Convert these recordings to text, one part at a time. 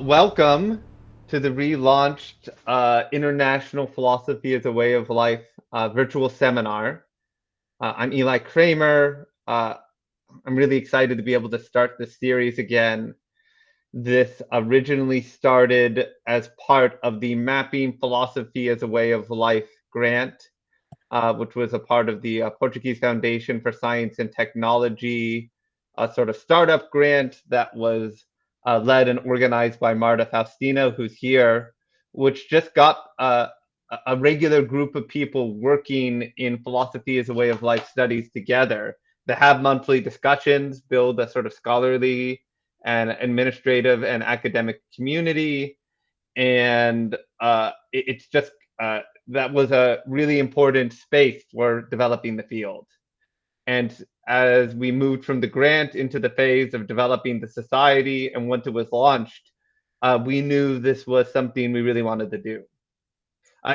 Welcome to the relaunched International Philosophy as a Way of Life virtual seminar. I'm Eli Kramer. I'm really excited to be able to start this series again. This originally started as part of the Mapping Philosophy as a Way of Life grant, which was a part of the Portuguese Foundation for Science and Technology, a sort of startup grant that was led and organized by Marta Faustino, who's here, which just got a regular group of people working in philosophy as a way of life studies together to have monthly discussions, build a sort of scholarly and administrative and academic community. And it's just that was a really important space for developing the field. And as we moved from the grant into the phase of developing the society and once it was launched, we knew this was something we really wanted to do.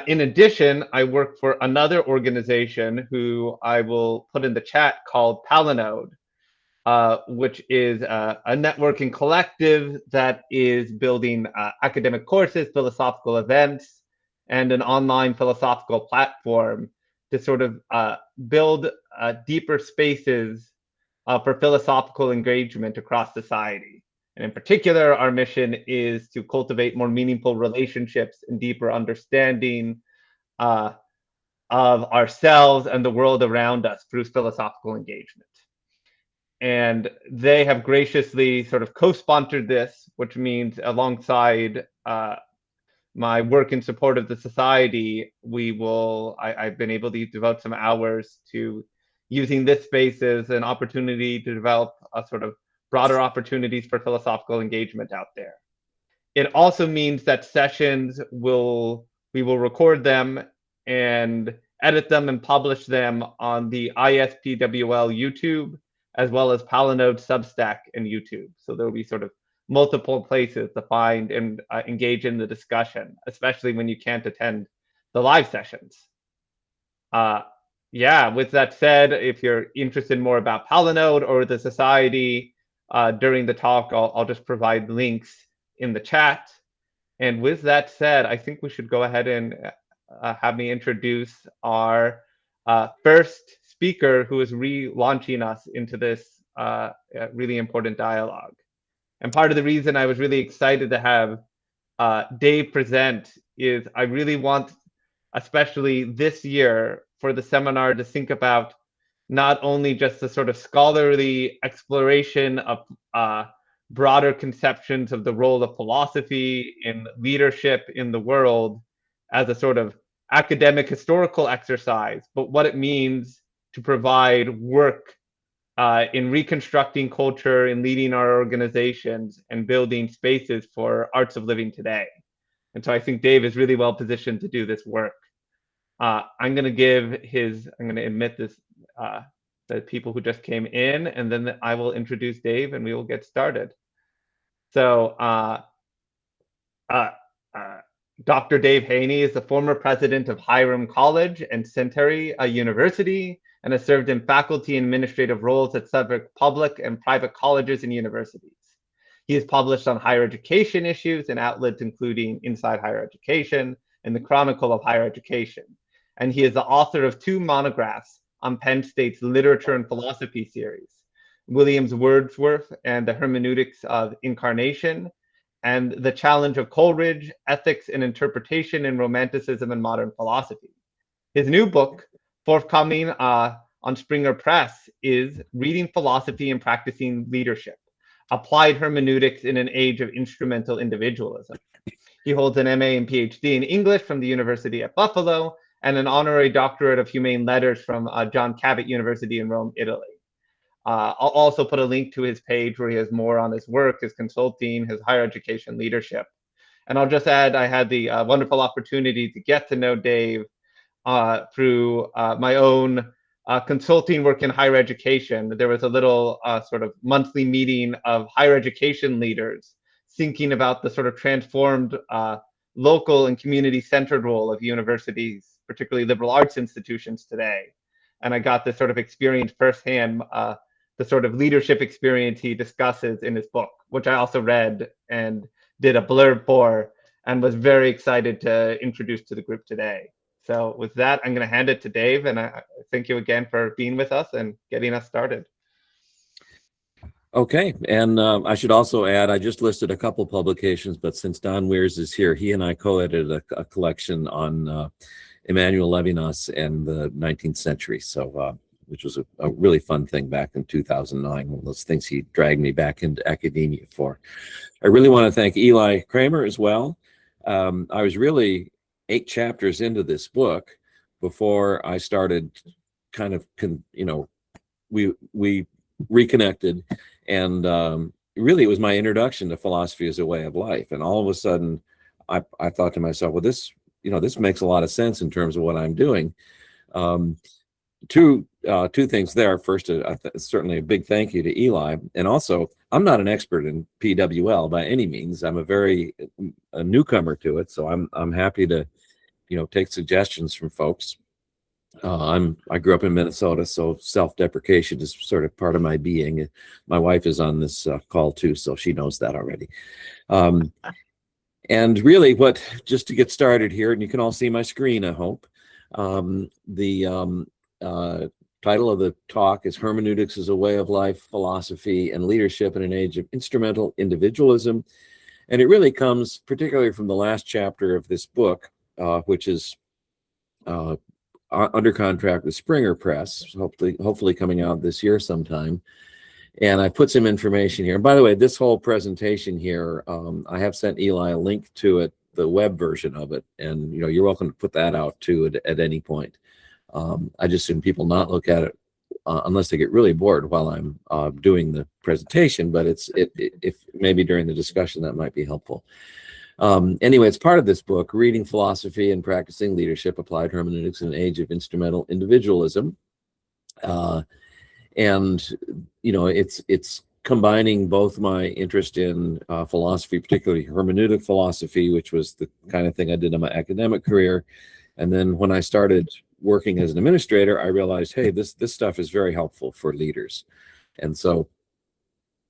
In addition, I work for another organization who I will put in the chat called Palinode, which is a networking collective that is building academic courses, philosophical events, and an online philosophical platform to sort of build deeper spaces for philosophical engagement across society. And in particular, our mission is to cultivate more meaningful relationships and deeper understanding uh, of ourselves and the world around us through philosophical engagement. And they have graciously sort of co-sponsored this, which means alongside my work in support of the society, I've been able to devote some hours to using this space as an opportunity to develop a sort of broader opportunities for philosophical engagement out there. It also means that we will record them and edit them and publish them on the ISPWL YouTube, as well as Palinode Substack and YouTube. So there will be sort of multiple places to find and engage in the discussion, especially when you can't attend the live sessions. Yeah, with that said, if you're interested more about Palinode or the society during the talk, I'll just provide links in the chat. And with that said, I think we should go ahead and have me introduce our first speaker who is relaunching us into this really important dialogue. And part of the reason I was really excited to have Dave present is I really want, especially this year, for the seminar to think about not only just the sort of scholarly exploration of broader conceptions of the role of philosophy in leadership in the world as a sort of academic historical exercise, but what it means to provide work in reconstructing culture and leading our organizations and building spaces for arts of living today. And so I think Dave is really well positioned to do this work. I'm going to admit this, the people who just came in, and then I will introduce Dave and we will get started. So Dr. Dave Haney is the former president of Hiram College and Centenary University, and has served in faculty and administrative roles at several public and private colleges and universities. He has published on higher education issues in outlets including Inside Higher Education and the Chronicle of Higher Education. And he is the author of 2 monographs on Penn State's Literature and Philosophy series, William's Wordsworth and the Hermeneutics of Incarnation, and The Challenge of Coleridge, Ethics and Interpretation in Romanticism and Modern Philosophy. His new book, forthcoming on Springer Press, is Reading Philosophy and Practicing Leadership, Applied Hermeneutics in an Age of Instrumental Individualism. He holds an MA and PhD in English from the University at Buffalo and an honorary doctorate of humane letters from John Cabot University in Rome, Italy. I'll also put a link to his page where he has more on his work, his consulting, his higher education leadership. And I'll just add, I had the wonderful opportunity to get to know Dave through my own consulting work in higher education. There was a little sort of monthly meeting of higher education leaders thinking about the sort of transformed local and community-centered role of universities, particularly liberal arts institutions today. And I got this sort of experience firsthand, the sort of leadership experience he discusses in his book, which I also read and did a blurb for and was very excited to introduce to the group today. So with that, I'm going to hand it to Dave, and I thank you again for being with us and getting us started. Okay, and I should also add, I just listed a couple publications, but since Don Weirs is here, he and I co-edited a collection on Emmanuel Levinas and the 19th century, so which was a really fun thing back in 2009, one of those things he dragged me back into academia for. I really want to thank Eli Kramer as well. I was really 8 chapters into this book before I started kind of, we reconnected, and really it was my introduction to philosophy as a way of life. And all of a sudden I thought to myself, well, this makes a lot of sense in terms of what I'm doing. Two things there. First, certainly a big thank you to Eli. And also, I'm not an expert in PWL by any means. I'm a newcomer to it. So I'm happy to, take suggestions from folks. I grew up in Minnesota, so self-deprecation is sort of part of my being. My wife is on this call too, so she knows that already. And really, just to get started here, and you can all see my screen, I hope. The title of the talk is Hermeneutics as a Way of Life, Philosophy, and Leadership in an Age of Instrumental Individualism. And it really comes particularly from the last chapter of this book, which is under contract with Springer Press, hopefully coming out this year sometime. And I put some information here. And by the way, this whole presentation here, I have sent Eli a link to it, the web version of it. And you're welcome to put that out too at any point. I just assume people not look at it unless they get really bored while I'm doing the presentation. But if maybe during the discussion that might be helpful. Anyway, it's part of this book, Reading Philosophy and Practicing Leadership, Applied Hermeneutics in an Age of Instrumental Individualism. And, it's combining both my interest in philosophy, particularly hermeneutic philosophy, which was the kind of thing I did in my academic career. And then when I started working as an administrator, I realized, hey, this stuff is very helpful for leaders. And so,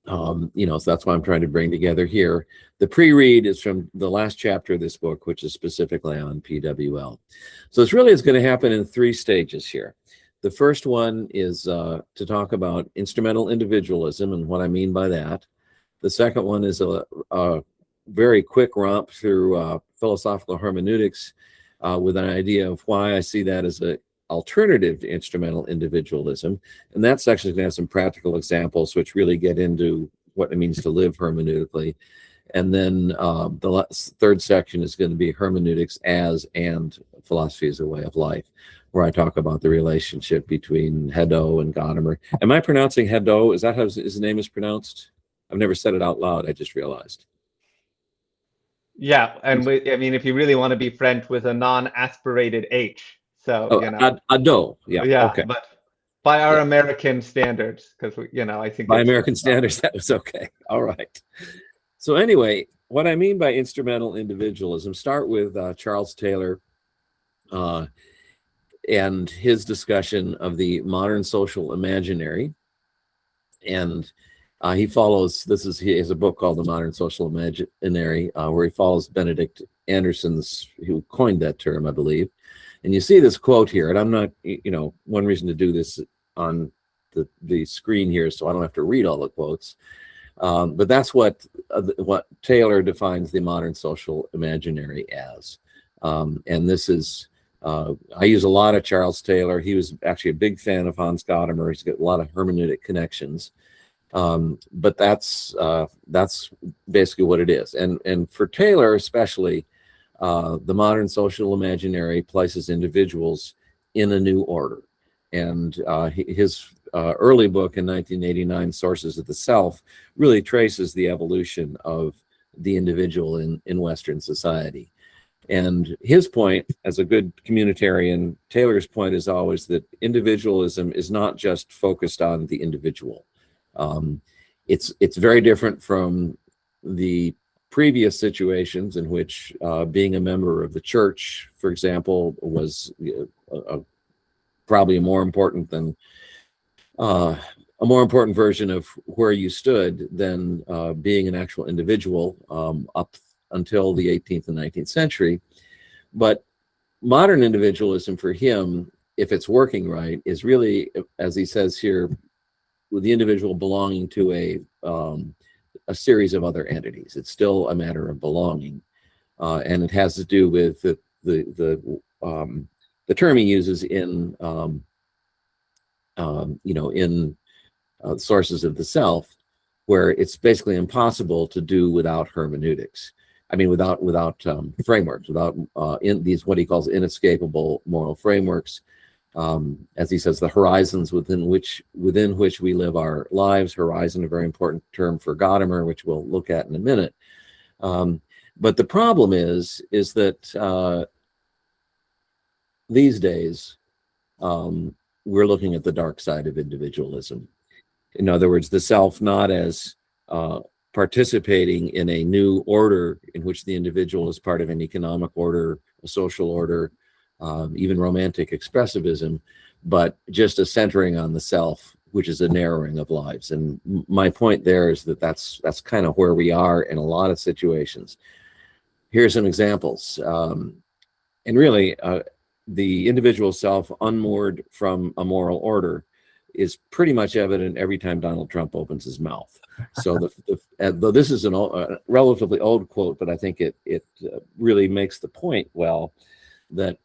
so that's why I'm trying to bring together here. The pre-read is from the last chapter of this book, which is specifically on PWL. So this really is going to happen in 3 stages here. The first one is to talk about instrumental individualism and what I mean by that. The second one is a very quick romp through philosophical hermeneutics with an idea of why I see that as an alternative to instrumental individualism. And that section is going to have some practical examples which really get into what it means to live hermeneutically. And then the third section is going to be hermeneutics as and philosophy as a way of life, where I talk about the relationship between Hadot and Gadamer. Am I pronouncing Hadot? Is that how his name is pronounced? I've never said it out loud. I just realized. Yeah, and if you really want to be French, with a non-aspirated H. So, Hadot. Yeah. Okay. But by our American standards, because I think by American standards, that was okay. All right. So anyway, what I mean by instrumental individualism, start with Charles Taylor and his discussion of the modern social imaginary. And he has a book called The Modern Social Imaginary, where he follows Benedict Anderson's, who coined that term, I believe. And you see this quote here, and I'm not, one reason to do this on the screen here, so I don't have to read all the quotes. But that's what Taylor defines the modern social imaginary as. And this is, I use a lot of Charles Taylor. He was actually a big fan of Hans Gadamer. He's got a lot of hermeneutic connections. But that's basically what it is. And for Taylor especially, the modern social imaginary places individuals in a new order. And his early book in 1989, Sources of the Self, really traces the evolution of the individual in Western society. And his point, as a good communitarian, Taylor's point is always that individualism is not just focused on the individual. It's very different from the previous situations in which being a member of the church, for example, was probably more important than a more important version of where you stood than being an actual individual up until the 18th and 19th century. But modern individualism for him, if it's working right, is really, as he says here, with the individual belonging to a series of other entities. It's still a matter of belonging, and it has to do with the term he uses in in sources of the self, where it's basically impossible to do without hermeneutics. I mean, without frameworks, without in these what he calls inescapable moral frameworks. As he says, the horizons within which we live our lives. Horizon, a very important term for Gadamer, which we'll look at in a minute. But the problem is that these days we're looking at the dark side of individualism. In other words, the self not as participating in a new order in which the individual is part of an economic order, a social order, even romantic expressivism, but just a centering on the self, which is a narrowing of lives. And my point there is that that's kind of where we are in a lot of situations. Here's some examples. And really, the individual self unmoored from a moral order is pretty much evident every time Donald Trump opens his mouth. So though this is a relatively old quote, but I think it really makes the point well that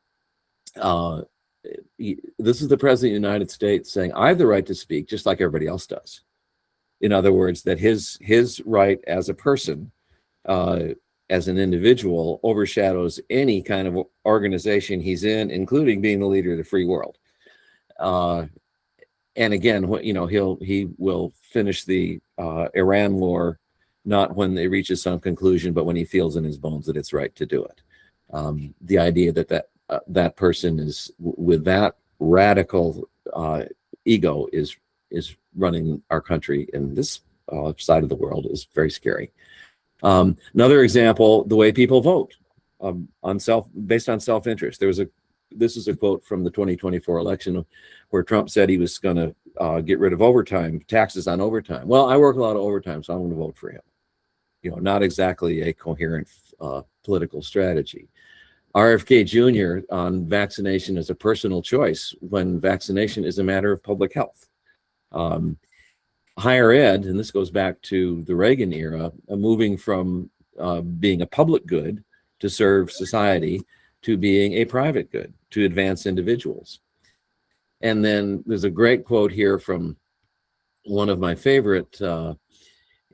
this is the president of the United States saying, I have the right to speak just like everybody else does. In other words, that his right as a person, as an individual, overshadows any kind of organization he's in, including being the leader of the free world. And again, he will finish the Iran war not when it reaches some conclusion, but when he feels in his bones that it's right to do it. The idea that person is with that radical ego is running our country in this side of the world is very scary. Another example, the way people vote based on self-interest. This is a quote from the 2024 election where Trump said he was going to get rid of overtime, taxes on overtime. Well, I work a lot of overtime, so I'm going to vote for him. Not exactly a coherent political strategy. RFK Jr. on vaccination as a personal choice when vaccination is a matter of public health. Higher ed, and this goes back to the Reagan era, moving from being a public good to serve society to being a private good to advance individuals. And then there's a great quote here from one of my favorite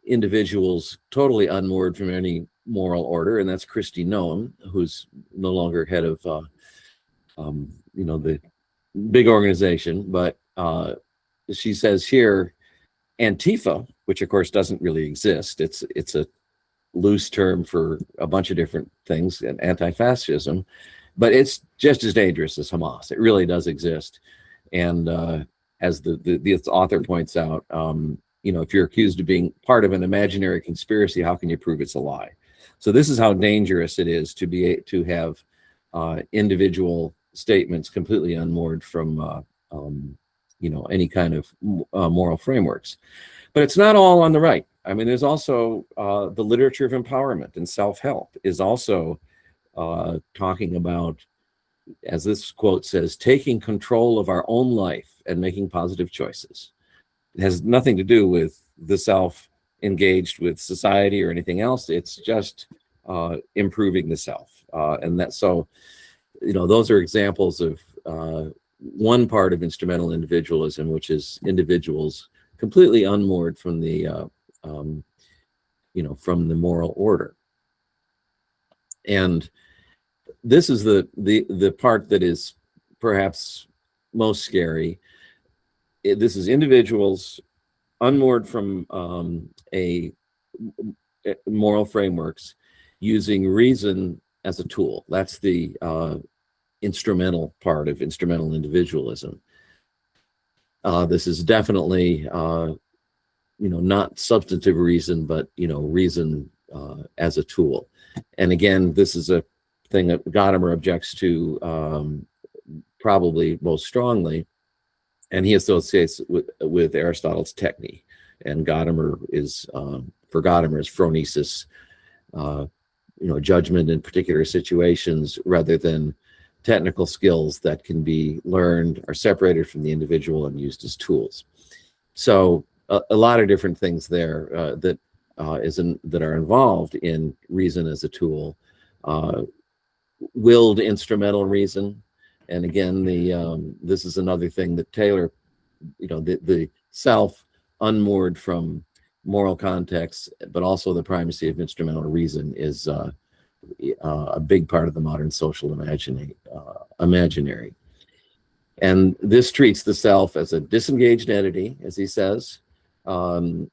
individuals, totally unmoored from any moral order, and that's Kristi Noem, who's no longer head of the big organization, but she says here, Antifa, which of course doesn't really exist, it's a loose term for a bunch of different things, and anti-fascism, but it's just as dangerous as Hamas. It really does exist. And as the author points out, if you're accused of being part of an imaginary conspiracy, how can you prove it's a lie? So this is how dangerous it is to have individual statements completely unmoored from any kind of moral frameworks. But it's not all on the right. I mean, there's also the literature of empowerment and self-help is also talking about, as this quote says, taking control of our own life and making positive choices. It has nothing to do with the self engaged with society or anything else. It's just improving the self. And that, so, those are examples of one part of instrumental individualism, which is individuals completely unmoored from the from the moral order. And this is the part that is perhaps most scary. This is individuals unmoored from a moral frameworks using reason as a tool. That's the instrumental part of instrumental individualism. This is definitely not substantive reason, but reason as a tool. And again, this is a thing that Gadamer objects to probably most strongly. and he associates with Aristotle's techne, and Gadamer is for Gadamer is phronesis, judgment in particular situations rather than technical skills that can be learned, are separated from the individual and used as tools. So a lot of different things there that are involved in reason as a tool. Willed instrumental reason, and again, this is another thing that Taylor, the self unmoored from moral context, but also the primacy of instrumental reason is a big part of the modern social imaginary. And this treats the self as a disengaged entity, as he says, and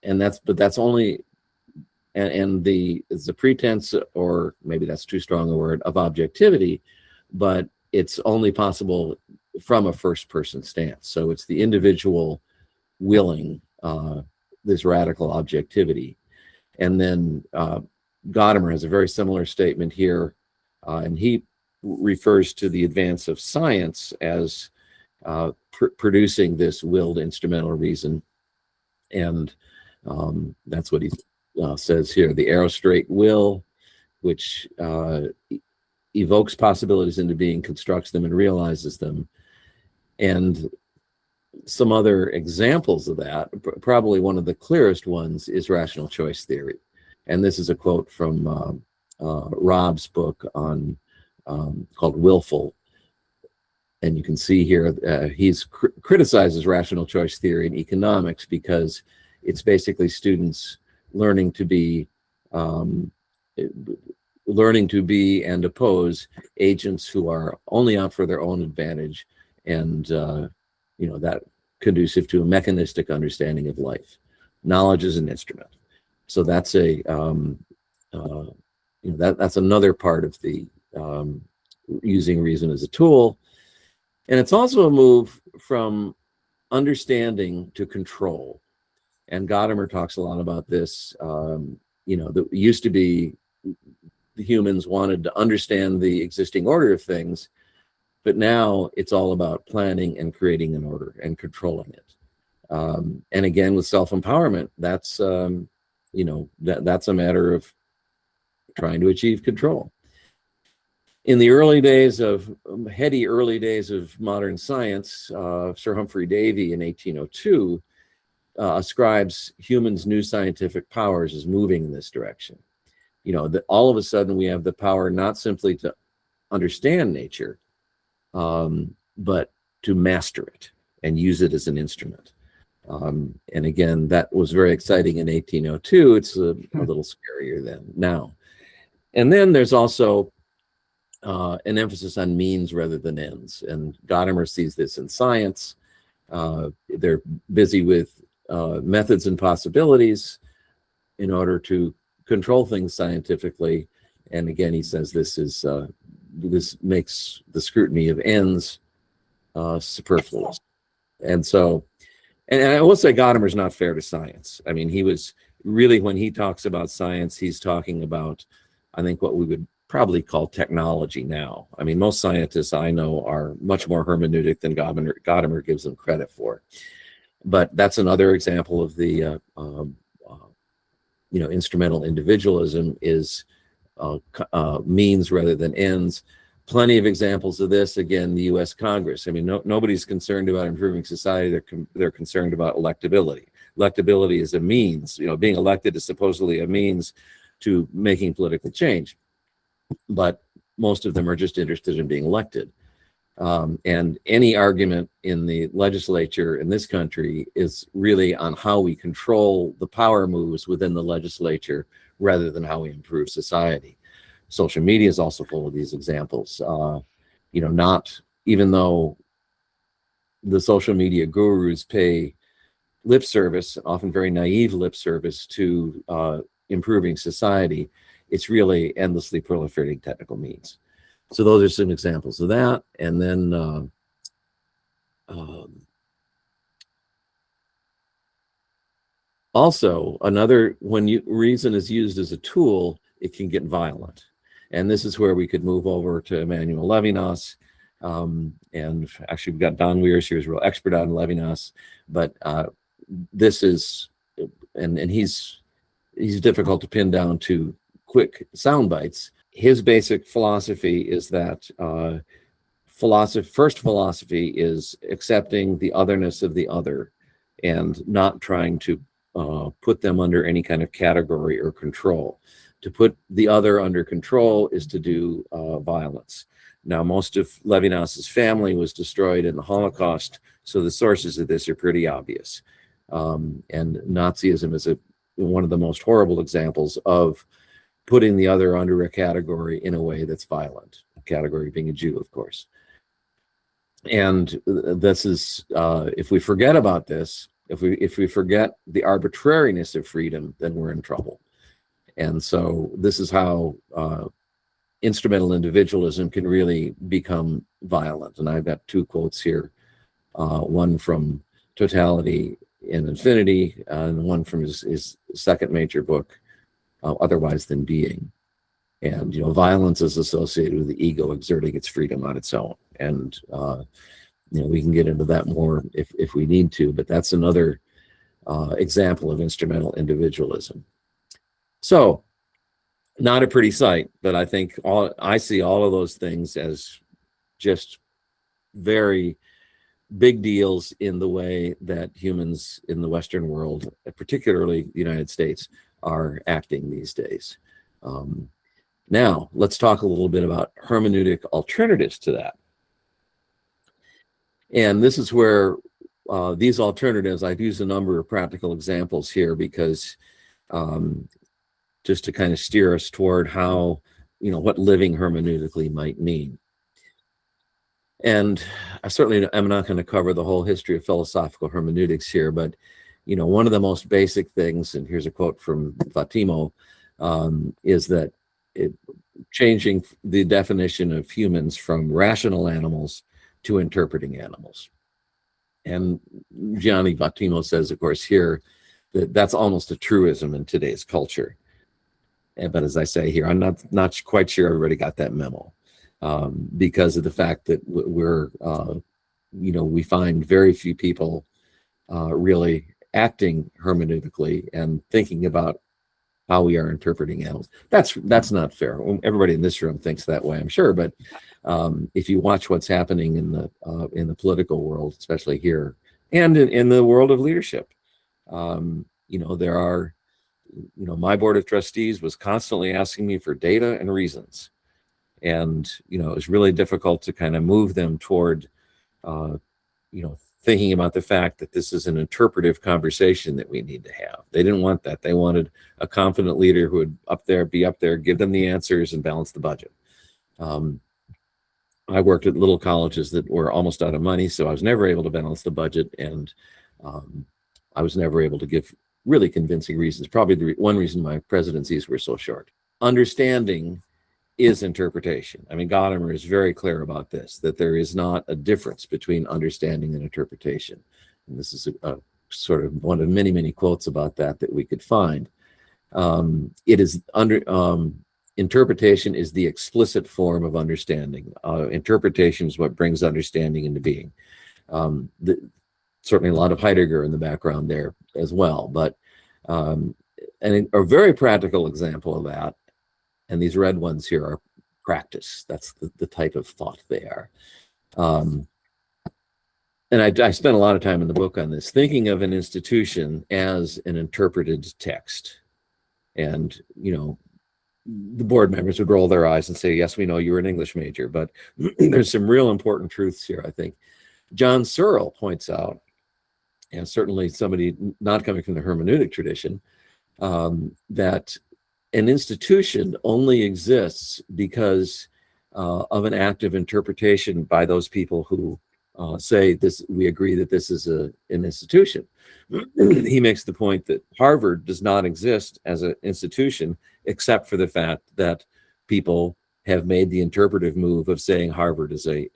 that's only, and it's a pretense, or maybe that's too strong a word, of objectivity, but it's only possible from a first-person stance. So it's the individual willing this radical objectivity. And then Gadamer has a very similar statement here, and he refers to the advance of science as producing this willed instrumental reason. And that's what he says here: the aerostraight will, which evokes possibilities into being, constructs them, and realizes them. And some other examples of that, probably one of the clearest ones, is rational choice theory. And this is a quote from Rob's book on called Willful. And you can see here he's criticizes rational choice theory in economics because it's basically students learning to be and oppose agents who are only out for their own advantage, and that conducive to a mechanistic understanding of life. Knowledge is an instrument. So that's that's another part of the using reason as a tool. And it's also a move from understanding to control. And Gadamer talks a lot about this. That used to be the humans wanted to understand the existing order of things, but now it's all about planning and creating an order and controlling it. And again, with self-empowerment, that's that's a matter of trying to achieve control. In the heady early days of modern science, Sir Humphrey Davy in 1802 ascribes humans' new scientific powers as moving in this direction. That all of a sudden we have the power not simply to understand nature, but to master it and use it as an instrument. And again, that was very exciting in 1802. It's a little scarier now. And then there's also an emphasis on means rather than ends. And Gadamer sees this in science. They're busy with methods and possibilities in order to control things scientifically. And again, he says this makes the scrutiny of ends superfluous. And so, and I will say Gadamer's not fair to science. I mean, he was really, when he talks about science, he's talking about, I think, what we would probably call technology now. I mean, most scientists I know are much more hermeneutic than Gadamer gives them credit for. But that's another example of the instrumental individualism is means rather than ends. Plenty of examples of this. Again, the U.S. Congress. I mean, nobody's concerned about improving society. They're concerned about electability. Electability is a means. Being elected is supposedly a means to making political change. But most of them are just interested in being elected. And any argument in the legislature in this country is really on how we control the power moves within the legislature rather than how we improve society. Social media is also full of these examples. Not even though the social media gurus pay lip service, often very naive lip service, to improving society, it's really endlessly proliferating technical means. So those are some examples of that. And then also another, when reason is used as a tool, it can get violent. And this is where we could move over to Emmanual Levinas. And actually, we've got Don Weers here, who's a real expert on Levinas, but this is, and he's difficult to pin down to quick sound bites. His basic philosophy is that first philosophy is accepting the otherness of the other and not trying to put them under any kind of category or control. To put the other under control is to do violence. Now, most of Levinas's family was destroyed in the Holocaust, so the sources of this are pretty obvious. And Nazism is one of the most horrible examples of putting the other under a category in a way that's violent, a category being a Jew, of course. And this is, if we forget about this, if we forget the arbitrariness of freedom, then we're in trouble. And so this is how instrumental individualism can really become violent. And I've got two quotes here, one from Totality and Infinity, and one from his second major book, Otherwise Than Being. And, violence is associated with the ego exerting its freedom on its own. And, we can get into that more if we need to, but that's another example of instrumental individualism. So, not a pretty sight, but I think I see all of those things as just very big deals in the way that humans in the Western world, particularly the United States, are acting these days. Now, let's talk a little bit about hermeneutic alternatives to that. And this is where these alternatives, I've used a number of practical examples here because just to kind of steer us toward how, what living hermeneutically might mean. And I certainly am not going to cover the whole history of philosophical hermeneutics here, but, one of the most basic things, and here's a quote from Fatimo, is that changing the definition of humans from rational animals to interpreting animals. And Gianni Vattimo says, of course, here that that's almost a truism in today's culture. But as I say here, I'm not quite sure everybody got that memo because of the fact that we find very few people really acting hermeneutically and thinking about how we are interpreting animals. That's not fair. Everybody in this room thinks that way, I'm sure. But if you watch what's happening in the political world, especially here, and in the world of leadership, there are, my board of trustees was constantly asking me for data and reasons, and it was really difficult to kind of move them toward, thinking about the fact that this is an interpretive conversation that we need to have. They didn't want that. They wanted a confident leader who would be up there, give them the answers, and balance the budget. I worked at little colleges that were almost out of money, so I was never able to balance the budget, and I was never able to give really convincing reasons. Probably one reason my presidencies were so short. Understanding is interpretation. I mean, Gadamer is very clear about this, that there is not a difference between understanding and interpretation. And this is a sort of one of many, many quotes about that we could find. Interpretation is the explicit form of understanding. Interpretation is what brings understanding into being. Certainly a lot of Heidegger in the background there as well. But and a very practical example of that, and these red ones here are practice. That's the type of thought they are. And I spent a lot of time in the book on this, thinking of an institution as an interpreted text. And, the board members would roll their eyes and say, yes, we know you're an English major, but there's some real important truths here, I think. John Searle points out, and certainly somebody not coming from the hermeneutic tradition, that an institution only exists because of an act of interpretation by those people who say this. We agree that this is an institution. He makes the point that Harvard does not exist as an institution except for the fact that people have made the interpretive move of saying Harvard is an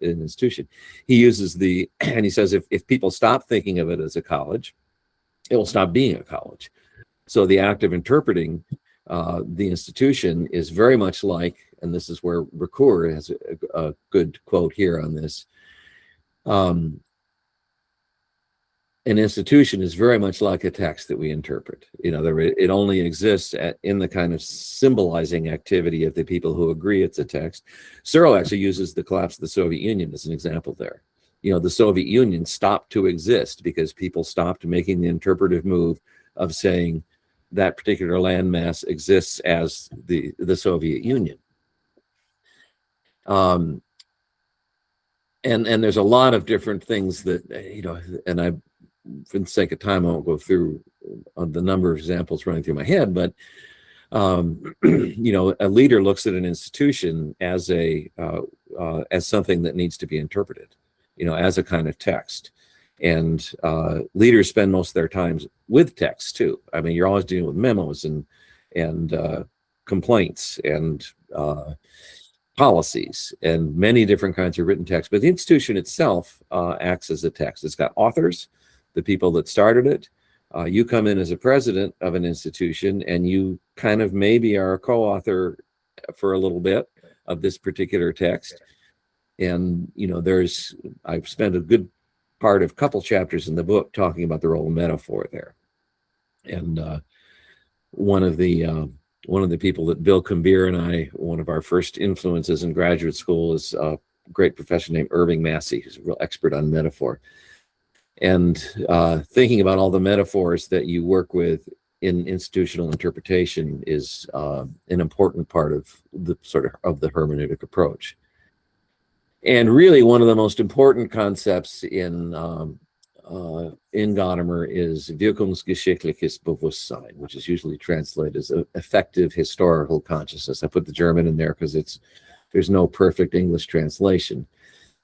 institution. He uses and he says if people stop thinking of it as a college, it will stop being a college. So the act of interpreting the institution is very much like and this is where Ricoeur has a good quote here on this. An institution is very much like a text that we interpret. It only exists in the kind of symbolizing activity of the people who agree it's a text. Searle actually uses the collapse of the Soviet Union as an example there. The Soviet Union stopped to exist because people stopped making the interpretive move of saying that particular landmass exists as the Soviet Union. And there's a lot of different things that, and I, for the sake of time, I won't go through the number of examples running through my head, but a leader looks at an institution as something that needs to be interpreted, as a kind of text. And leaders spend most of their time with text too. I mean, you're always dealing with memos and complaints and policies and many different kinds of written text. But the institution itself acts as a text. It's got authors, the people that started it. You come in as a president of an institution, and you kind of maybe are a co-author for a little bit of this particular text. And I've spent a good part of a couple chapters in the book talking about the role of metaphor there. And one of the people that Bill Cambier and I, one of our first influences in graduate school, is a great professor named Irving Massey, who's a real expert on metaphor. And thinking about all the metaphors that you work with in institutional interpretation is an important part of the the hermeneutic approach. And really, one of the most important concepts in Gadamer is wirkungsgeschichtliches Bewusstsein, which is usually translated as effective historical consciousness. I put the German in there because there's no perfect English translation.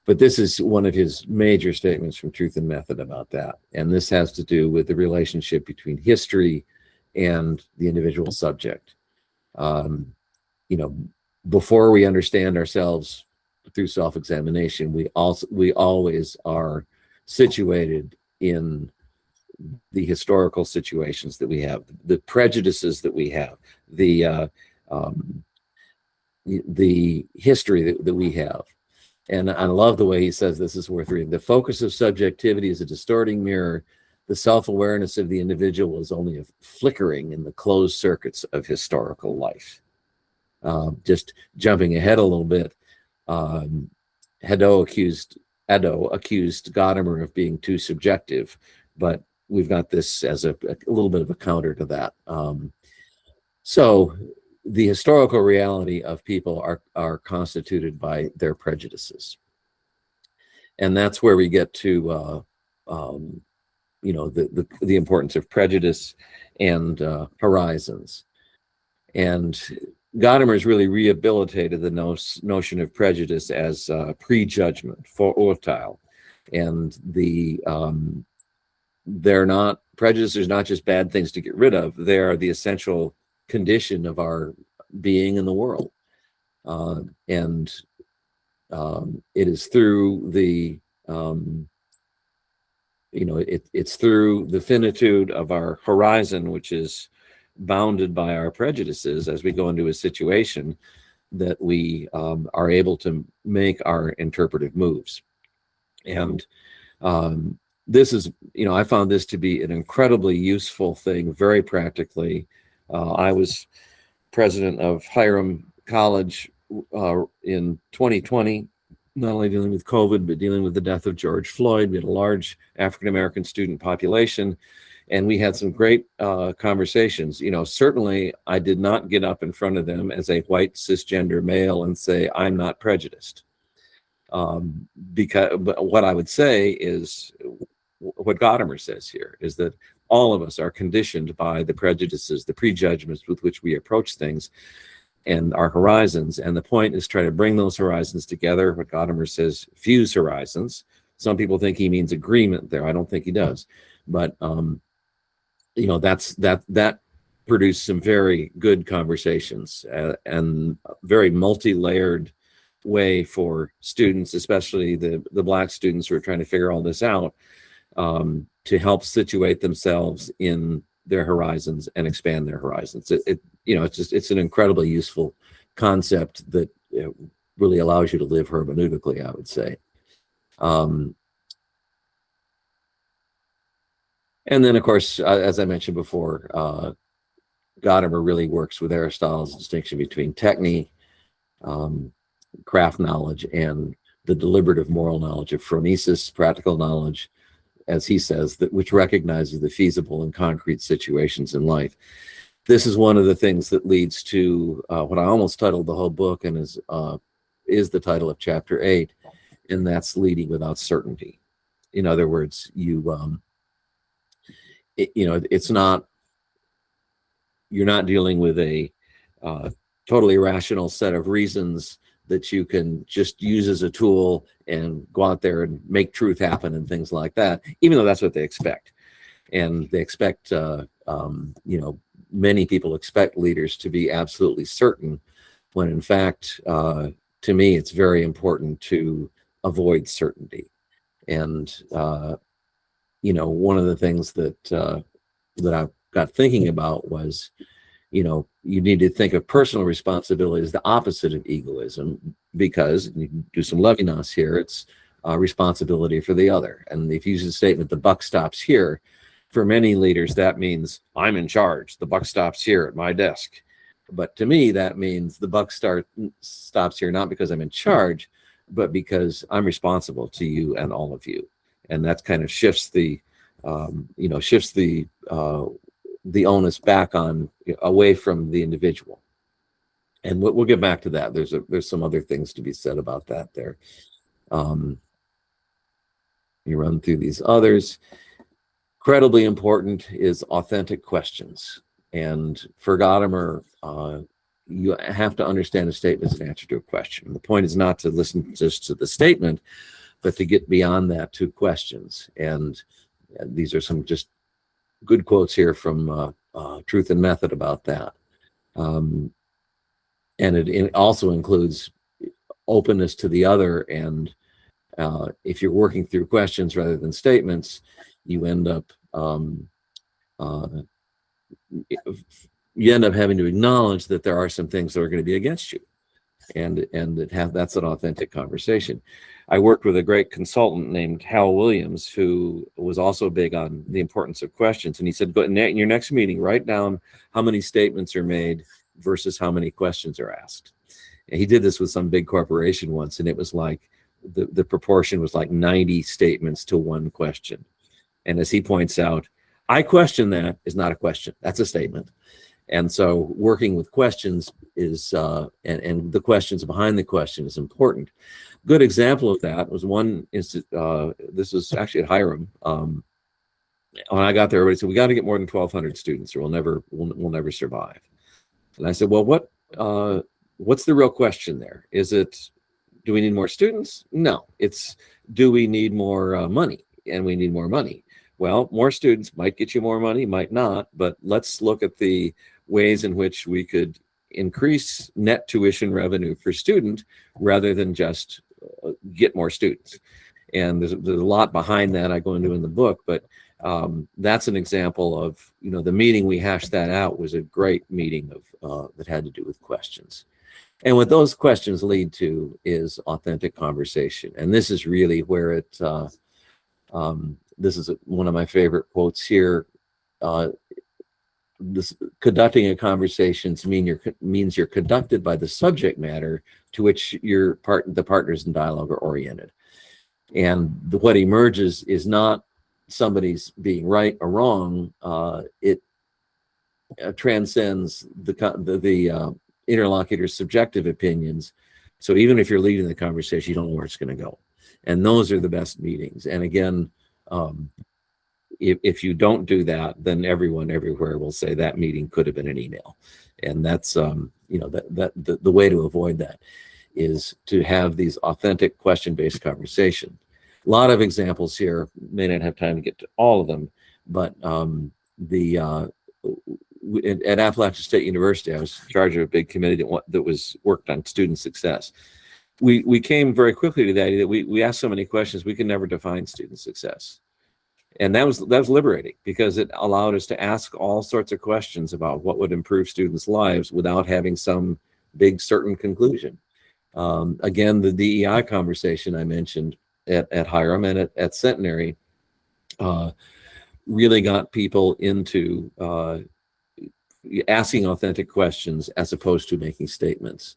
But this is one of his major statements from Truth and Method about that. And this has to do with the relationship between history and the individual subject. Before we understand ourselves through self-examination, we always are situated in the historical situations that we have, the prejudices that we have, the history that we have. And I love the way he says this is worth reading. The focus of subjectivity is a distorting mirror. The self-awareness of the individual is only a flickering in the closed circuits of historical life. Just jumping ahead a little bit, Edo accused Gadamer of being too subjective, but we've got this as a little bit of a counter to that. So the historical reality of people are constituted by their prejudices. And that's where we get to, the importance of prejudice and horizons. And Gadamer has really rehabilitated the notion of prejudice as prejudgment, Vorurteil. And prejudices are not just bad things to get rid of, they are the essential condition of our being in the world. And it is through the it's through the finitude of our horizon, which is bounded by our prejudices as we go into a situation, that we are able to make our interpretive moves. And this is, I found this to be an incredibly useful thing, very practically. I was president of Hiram College in 2020, not only dealing with COVID, but dealing with the death of George Floyd. We had a large African-American student population, and we had some great conversations. Certainly I did not get up in front of them as a white cisgender male and say, I'm not prejudiced. But what I would say is what Gadamer says here is that all of us are conditioned by the prejudices, the prejudgments with which we approach things and our horizons. And the point is try to bring those horizons together. What Gadamer says, fuse horizons. Some people think he means agreement there. I don't think he does. But, that produced some very good conversations and very multi-layered way for students, especially the Black students who are trying to figure all this out, to help situate themselves in their horizons and expand their horizons. It's an incredibly useful concept that really allows you to live hermeneutically, I would say. And then, of course, as I mentioned before, Gadamer really works with Aristotle's distinction between techne, craft knowledge, and the deliberative moral knowledge of phronesis, practical knowledge, as he says, that which recognizes the feasible and concrete situations in life. This is one of the things that leads to what I almost titled the whole book, and is the title of chapter 8, and that's leading without certainty. In other words, it's not, you're not dealing with a totally rational set of reasons that you can just use as a tool and go out there and make truth happen and things like that, even though that's what they expect. And they expect, many people expect leaders to be absolutely certain, when in fact, to me, it's very important to avoid certainty. And, one of the things that I got thinking about was, you need to think of personal responsibility as the opposite of egoism, because you can do some Levinas here. It's responsibility for the other. And if you use the statement, the buck stops here, for many leaders, that means I'm in charge. The buck stops here at my desk. But to me, that means the buck stops here, not because I'm in charge, but because I'm responsible to you and all of you. And that kind of shifts the onus back on, away from the individual. And we'll get back to that. There's some other things to be said about that there. You run through these others. Incredibly important is authentic questions. And for Gadamer, you have to understand a statement as an answer to a question. The point is not to listen just to the statement, but to get beyond that to questions. And these are some just good quotes here from Truth and Method about that. And it also includes openness to the other. And if you're working through questions rather than statements, you end up having to acknowledge that there are some things that are going to be against you, and that's an authentic conversation. I worked with a great consultant named Hal Williams, who was also big on the importance of questions. And he said, go in your next meeting, write down how many statements are made versus how many questions are asked. And he did this with some big corporation once, and it was like the proportion was like 90 statements to one question. And as he points out, I question that is not a question. That's a statement. And so working with questions is, and the questions behind the question is important. Good example of that was this was actually at Hiram. When I got there, everybody said, we got to get more than 1,200 students or we'll never survive. And I said, well, what's the real question there? Is it, do we need more students? No, it's, do we need more money? And we need more money. Well, more students might get you more money, might not, but let's look at the ways in which we could increase net tuition revenue per student rather than just get more students. And there's a lot behind that I go into in the book, but that's an example of, the meeting we hashed that out was a great meeting of that had to do with questions. And what those questions lead to is authentic conversation. And this is really where this is one of my favorite quotes here. This conducting a conversation means you're conducted by the subject matter to which the partners in dialogue are oriented. And what emerges is not somebody's being right or wrong. It transcends the interlocutor's subjective opinions. So even if you're leading the conversation, you don't know where it's going to go. And those are the best meetings. And again, if you don't do that, then everyone everywhere will say that meeting could have been an email. And that's the way to avoid that is to have these authentic question-based conversation. A lot of examples here, may not have time to get to all of them, but at Appalachian State University, I was in charge of a big committee that was worked on student success. We came very quickly to the idea that we asked so many questions we could never define student success. And that was liberating because it allowed us to ask all sorts of questions about what would improve students' lives without having some big certain conclusion. Again, the DEI conversation I mentioned at Hiram and at Centenary really got people into asking authentic questions as opposed to making statements.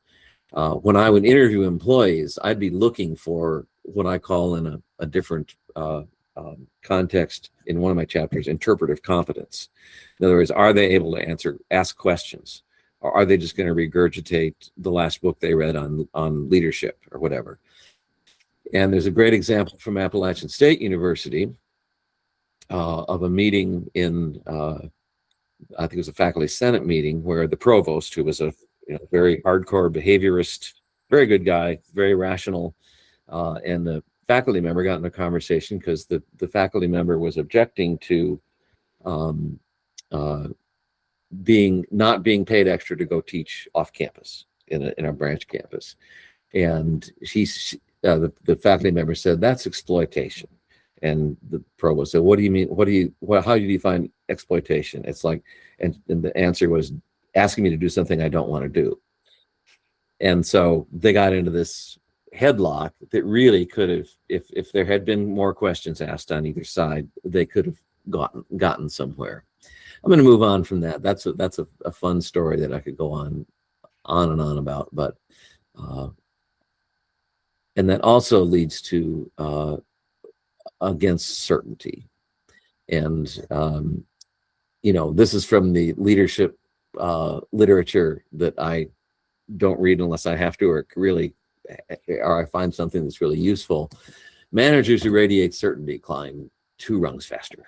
When I would interview employees, I'd be looking for what I call in a different context in one of my chapters, interpretive competence. In other words, are they able to ask questions? Or are they just going to regurgitate the last book they read on leadership or whatever? And there's a great example from Appalachian State University of a meeting in, I think it was a faculty senate meeting, where the provost, who was a very hardcore behaviorist, very good guy, very rational, and the faculty member got in a conversation because the faculty member was objecting to not being paid extra to go teach off campus in a branch campus. And the faculty member said, that's exploitation. And the provost said, what do you mean? How do you define exploitation? It's like, and the answer was asking me to do something I don't want to do. And so they got into this headlock that really could have, if there had been more questions asked on either side, they could have gotten somewhere. I'm going to move on from that. That's a fun story that I could go on and on about, but and that also leads to against certainty. And this is from the leadership literature that I don't read unless I have to, or I find something that's really useful. Managers who radiate certainty climb 2 rungs faster.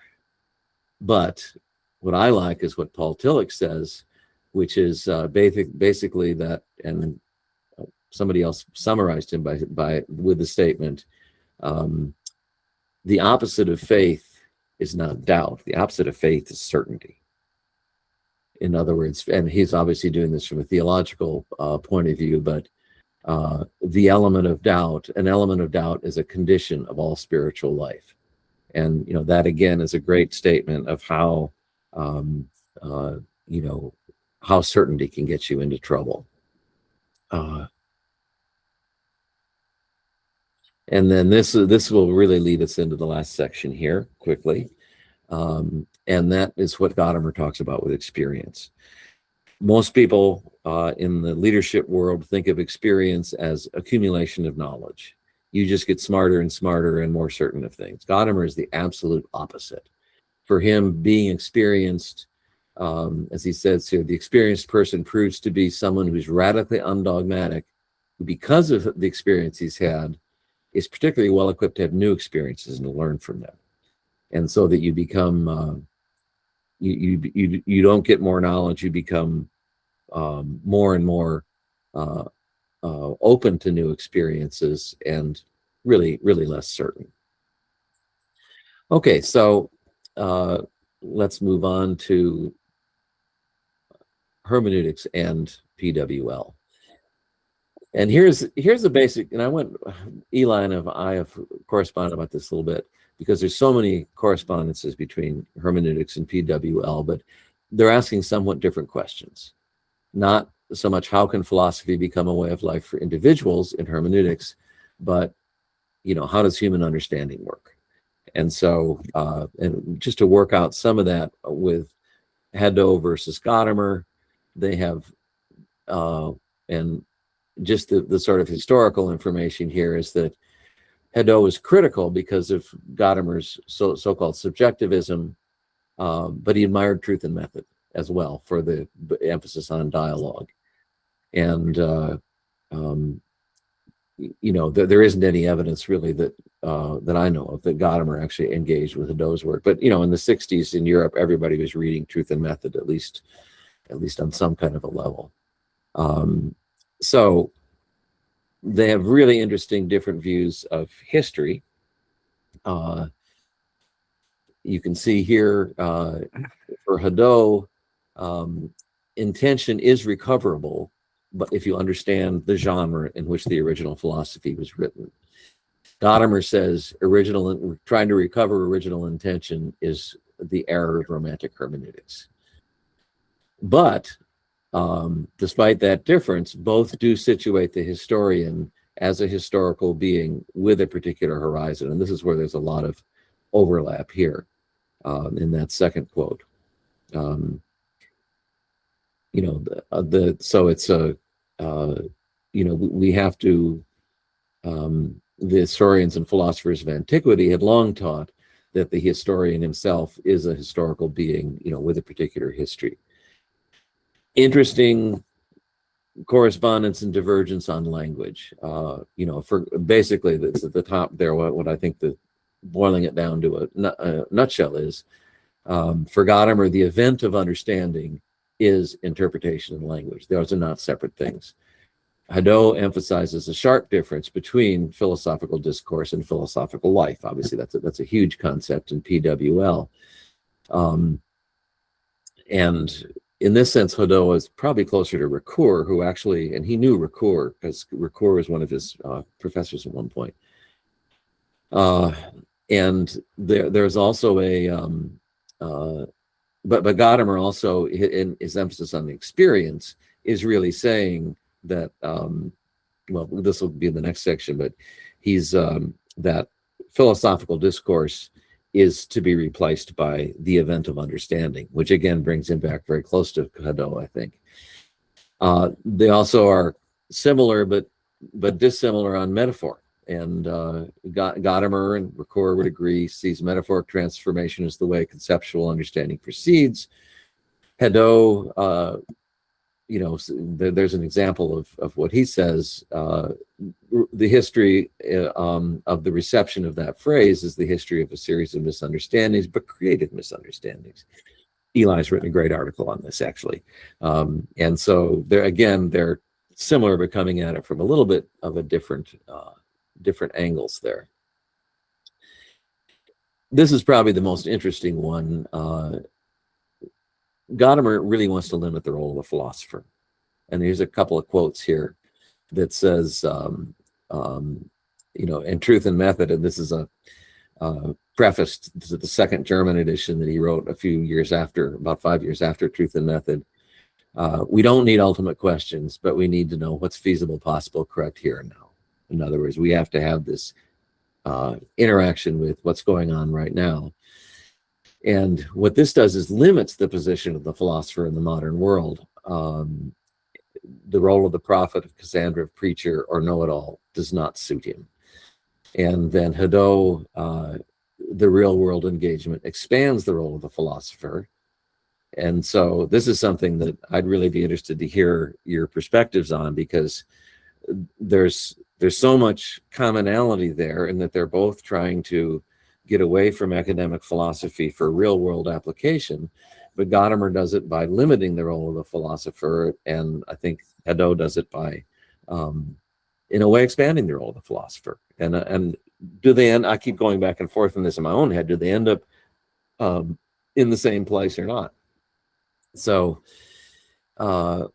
But what I like is what Paul Tillich says, which is basically that, and somebody else summarized him with the statement, the opposite of faith is not doubt. The opposite of faith is certainty. In other words, and he's obviously doing this from a theological point of view, but an element of doubt is a condition of all spiritual life. And, that again is a great statement of how, how certainty can get you into trouble. And then this will really lead us into the last section here quickly. And that is what Gadamer talks about with experience. Most people in the leadership world think of experience as accumulation of knowledge. You just get smarter and smarter and more certain of things. Gadamer is the absolute opposite. For him, being experienced, as he says here, the experienced person proves to be someone who's radically undogmatic, who, because of the experience he's had, is particularly well equipped to have new experiences and to learn from them. And so that you become, you don't get more knowledge, you become more and more open to new experiences and really, really less certain. Okay, so let's move on to hermeneutics and PWL. And here's the basic, and Eli and I have corresponded about this a little bit because there's so many correspondences between hermeneutics and PWL, but they're asking somewhat different questions. Not so much how can philosophy become a way of life for individuals in hermeneutics, but how does human understanding work? And so, and just to work out some of that with Hadot versus Gadamer, they have, and just the sort of historical information here is that Hadot was critical because of Gadamer's so-called subjectivism, but he admired truth and method as well for the emphasis on dialogue. And, there isn't any evidence really that I know of that Gadamer actually engaged with Hadot's work. But, in the 60s in Europe, everybody was reading truth and method, at least on some kind of a level. So they have really interesting different views of history. You can see here for Hadot, intention is recoverable, but if you understand the genre in which the original philosophy was written. Gadamer says trying to recover original intention is the error of romantic hermeneutics. But Despite that difference, both do situate the historian as a historical being with a particular horizon. And this is where there's a lot of overlap here in that second quote. So it's a, we have to, the historians and philosophers of antiquity had long taught that the historian himself is a historical being, with a particular history. Interesting correspondence and divergence on language. For basically that's at the top there, what I think boiling it down to a nutshell is, for Gadamer, the event of understanding is interpretation and language. Those are not separate things. Hadot emphasizes a sharp difference between philosophical discourse and philosophical life. Obviously, that's a huge concept in PWL. And in this sense, Hadot is probably closer to Ricoeur, who actually, and he knew Ricoeur because Ricoeur was one of his professors at one point. And there's also but Gadamer also, in his emphasis on the experience, is really saying that, this will be in the next section, but he's that philosophical discourse is to be replaced by the event of understanding, which again brings him back very close to Hadot, I think. They also are similar but dissimilar on metaphor. And Gadamer and Ricoeur would agree, sees metaphoric transformation as the way conceptual understanding proceeds. Hadot, there's an example of what he says. The history of the reception of that phrase is the history of a series of misunderstandings, but created misunderstandings. Eli's written a great article on this, actually. And so they're similar, but coming at it from a little bit of a different angles there. This is probably the most interesting one. Gadamer really wants to limit the role of the philosopher. And here's a couple of quotes here that says, in Truth and Method, and this is a preface to the second German edition that he wrote a few years after, about 5 years after Truth and Method. We don't need ultimate questions, but we need to know what's feasible, possible, correct here and now. In other words, we have to have this interaction with what's going on right now. And what this does is limits the position of the philosopher in the modern world. The role of the prophet, of Cassandra, of preacher, or know-it-all does not suit him. And then Hadot, the real-world engagement, expands the role of the philosopher. And so this is something that I'd really be interested to hear your perspectives on, because there's so much commonality there in that they're both trying to get away from academic philosophy for real-world application, but Gadamer does it by limiting the role of the philosopher, and I think Hadot does it by, in a way, expanding the role of the philosopher. And do they end? I keep going back and forth on this in my own head. Do they end up in the same place or not? So, and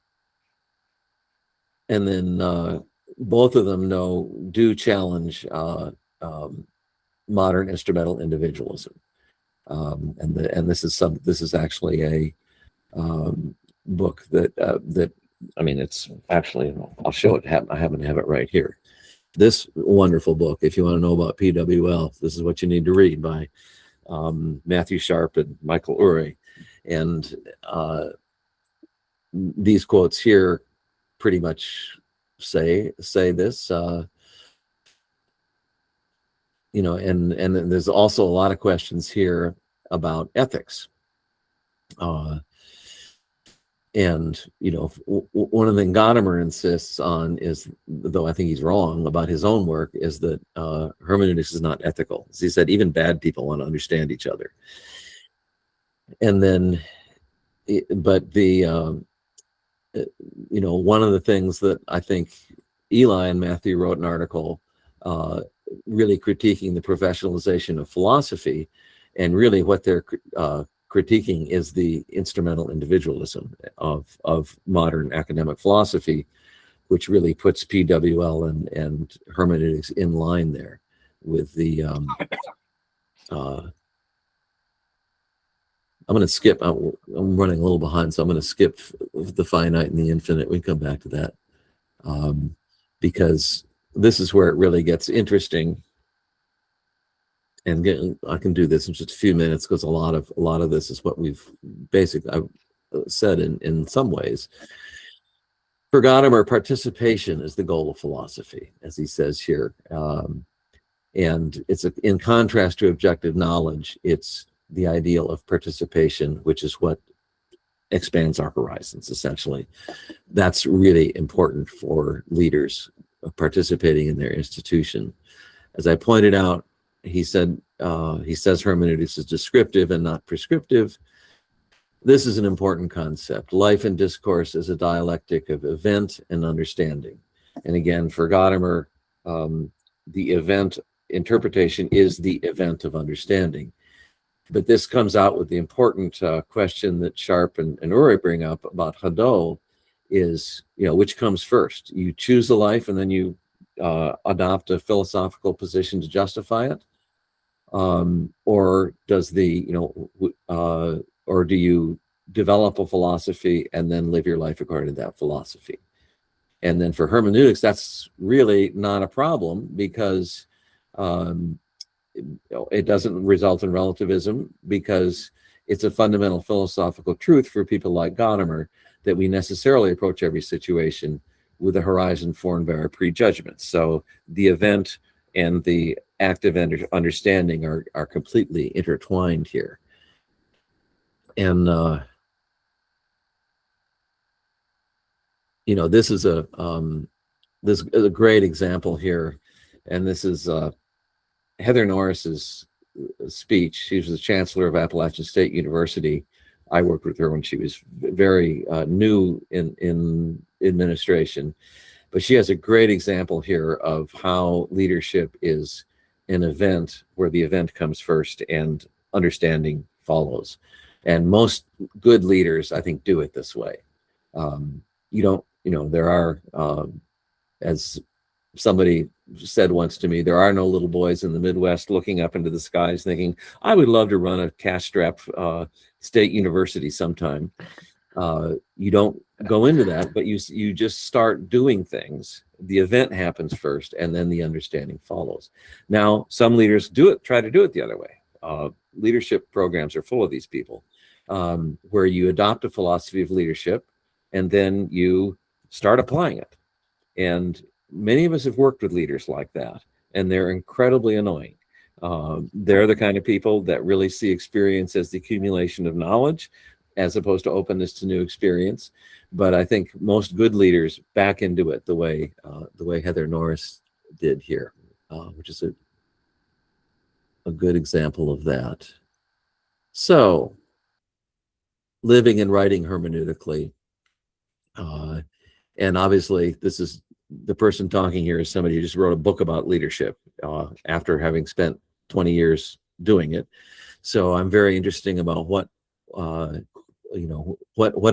then both of them do challenge modern instrumental individualism, and this is actually a book that I mean, it's actually, I'll show it. I happen to have it right here. This wonderful book, if you want to know about PWL, this is what you need to read, by Matthew Sharp and Michael Urey. And these quotes here pretty much say this. And there's also a lot of questions here about ethics. And one of the things Gadamer insists on is, though I think he's wrong about his own work, is that hermeneutics is not ethical. As he said, even bad people want to understand each other. And then, but one of the things that I think Eli and Matthew wrote an article really critiquing the professionalization of philosophy, and really what they're critiquing is the instrumental individualism of modern academic philosophy, which really puts PWL and hermeneutics in line there with the I'm going to skip. I'm running a little behind, so I'm going to skip the finite and the infinite. We come back to that because this is where it really gets interesting. And I can do this in just a few minutes because a lot of this is what we've basically said in some ways. For Gadamer, participation is the goal of philosophy, as he says here. And it's in contrast to objective knowledge, it's the ideal of participation, which is what expands our horizons, essentially. That's really important for leaders participating in their institution. As I pointed out, he says hermeneutics is descriptive and not prescriptive. This is an important concept. Life and discourse is a dialectic of event and understanding. And again, for Gadamer, the event interpretation is the event of understanding. But this comes out with the important question that Sharp and Uri bring up about Hadot is, which comes first? You choose a life and then you adopt a philosophical position to justify it? Or does or do you develop a philosophy and then live your life according to that philosophy? And then for hermeneutics, that's really not a problem because it doesn't result in relativism, because it's a fundamental philosophical truth for people like Gadamer that we necessarily approach every situation with a horizon formed by our prejudgments. So the event and the active understanding are completely intertwined here. And this is a great example here, and this is Heather Norris's speech. She was the chancellor of Appalachian State University. I worked with her when she was very new in administration, but she has a great example here of how leadership is an event where the event comes first and understanding follows. And most good leaders, I think, do it this way. There are, as somebody said once to me, there are no little boys in the Midwest looking up into the skies thinking, I would love to run a cash-strapped state university sometime. You don't go into that, but you just start doing things. The event happens first, and then the understanding follows. Now, some leaders try to do it the other way. Leadership programs are full of these people, where you adopt a philosophy of leadership, and then you start applying it. And many of us have worked with leaders like that, and they're incredibly annoying. They're the kind of people that really see experience as the accumulation of knowledge, as opposed to openness to new experience. But I think most good leaders back into it the way Heather Norris did here, which is a good example of that. So, living and writing hermeneutically, and obviously this is the person talking here is somebody who just wrote a book about leadership after having spent 20 years doing it. So I'm very interested about what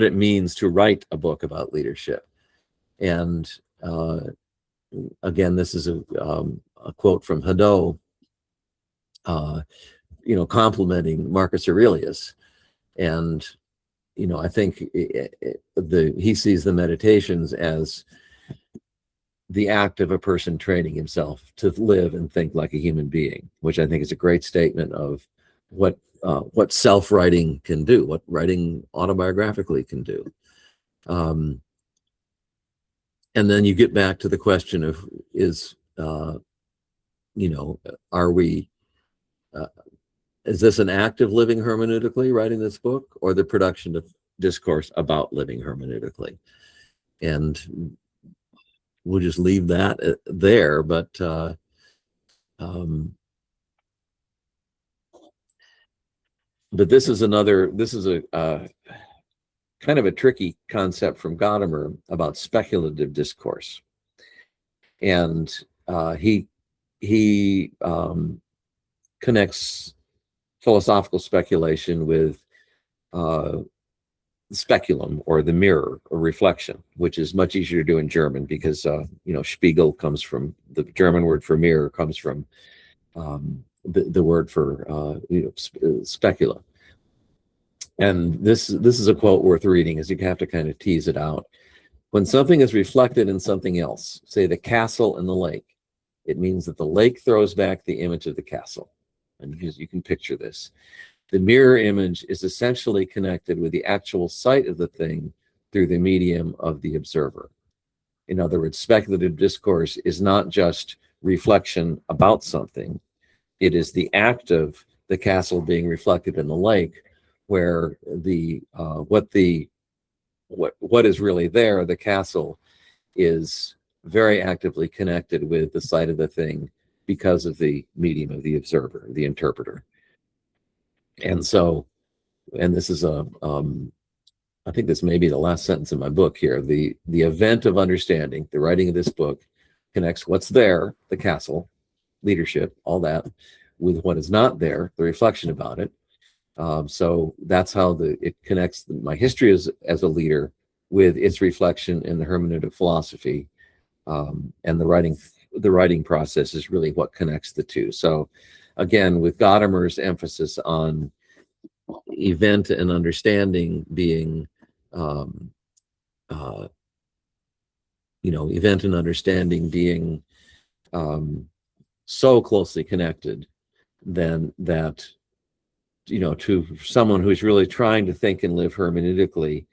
it means to write a book about leadership. And again, this is a quote from Hadot, complimenting Marcus Aurelius. And I think he sees the meditations as the act of a person training himself to live and think like a human being, which I think is a great statement of what self-writing can do, what writing autobiographically can do. And then you get back to the question of are we, is this an act of living hermeneutically, writing this book, or the production of discourse about living hermeneutically? And we'll just leave that there, but this is a kind of a tricky concept from Gadamer about speculative discourse. And he connects philosophical speculation with speculum, or the mirror, or reflection, which is much easier to do in German because Spiegel comes from the German word for mirror, comes from the word for specula. And this is a quote worth reading, as you have to kind of tease it out. When something is reflected in something else, say the castle and the lake, it means that the lake throws back the image of the castle. And you can picture this. The mirror image is essentially connected with the actual sight of the thing through the medium of the observer. In other words, speculative discourse is not just reflection about something. It is the act of the castle being reflected in the lake, where what is really there, the castle, is very actively connected with the sight of the thing because of the medium of the observer, the interpreter. And so, and this is I think this may be the last sentence in my book here. The event of understanding, the writing of this book, connects what's there, the castle, leadership, all that, with what is not there, the reflection about it. So that's how it connects my history as a leader with its reflection in the hermeneutic philosophy, and the writing process is really what connects the two. So again, with Gadamer's emphasis on event and understanding being event and understanding being so closely connected, then that, to someone who's really trying to think and live hermeneutically,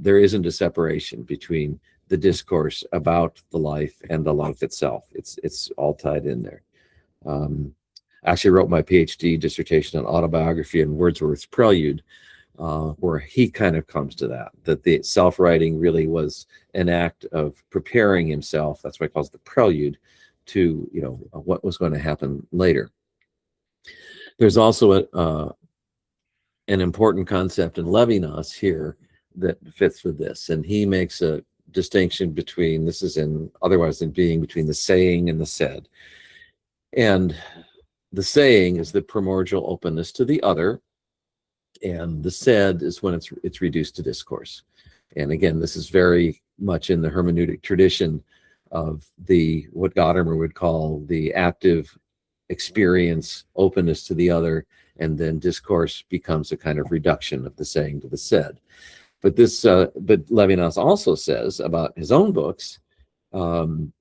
there isn't a separation between the discourse about the life and the life itself. It's all tied in there. I actually wrote my PhD dissertation on autobiography and Wordsworth's Prelude, where he kind of comes to that the self-writing really was an act of preparing himself. That's why he calls it the prelude to, what was going to happen later. There's also an important concept in Levinas here that fits with this, and he makes a distinction between, this is in Otherwise Than Being, between the saying and the said. And the saying is the primordial openness to the other, and the said is when it's reduced to discourse. And again, this is very much in the hermeneutic tradition of what Gadamer would call the active experience, openness to the other, and then discourse becomes a kind of reduction of the saying to the said. But Levinas also says about his own books, and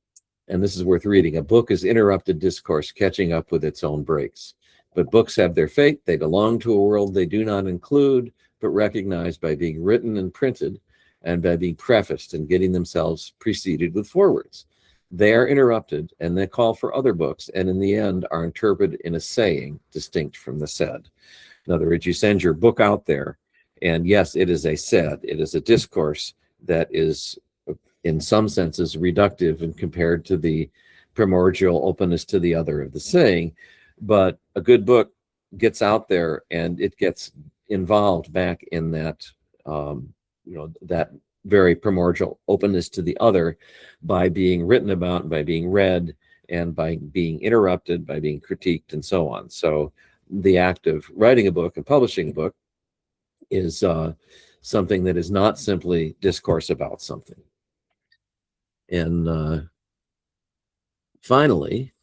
this is worth reading: a book is interrupted discourse catching up with its own breaks. But books have their fate. They belong to a world they do not include, but recognize by being written and printed, and by being prefaced and getting themselves preceded with forewords. They are interrupted, and they call for other books, and in the end are interpreted in a saying distinct from the said. In other words, you send your book out there, and yes, it is a said. It is a discourse that is, in some senses, reductive and compared to the primordial openness to the other of the saying. But a good book gets out there, and it gets involved back in that, that very primordial openness to the other by being written about, by being read, and by being interrupted, by being critiqued, and so on. So the act of writing a book and publishing a book is something that is not simply discourse about something. And finally,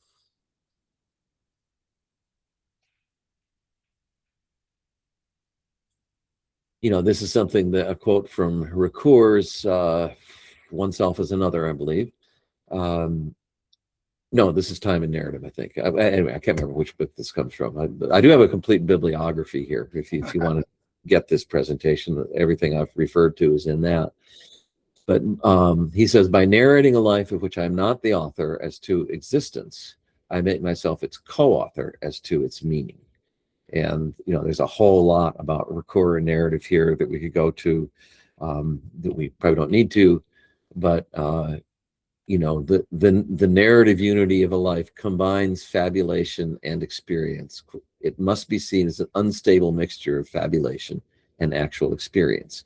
this is something that a quote from Ricoeur's Oneself is Another, I believe. No, this is Time and Narrative, I think. Anyway, I can't remember which book this comes from. I do have a complete bibliography here. If you want to get this presentation, everything I've referred to is in that. But he says, by narrating a life of which I'm not the author as to existence, I make myself its co-author as to its meaning. And, there's a whole lot about Ricoeur and narrative here that we could go to, that we probably don't need to, but, the narrative unity of a life combines fabulation and experience. It must be seen as an unstable mixture of fabulation and actual experience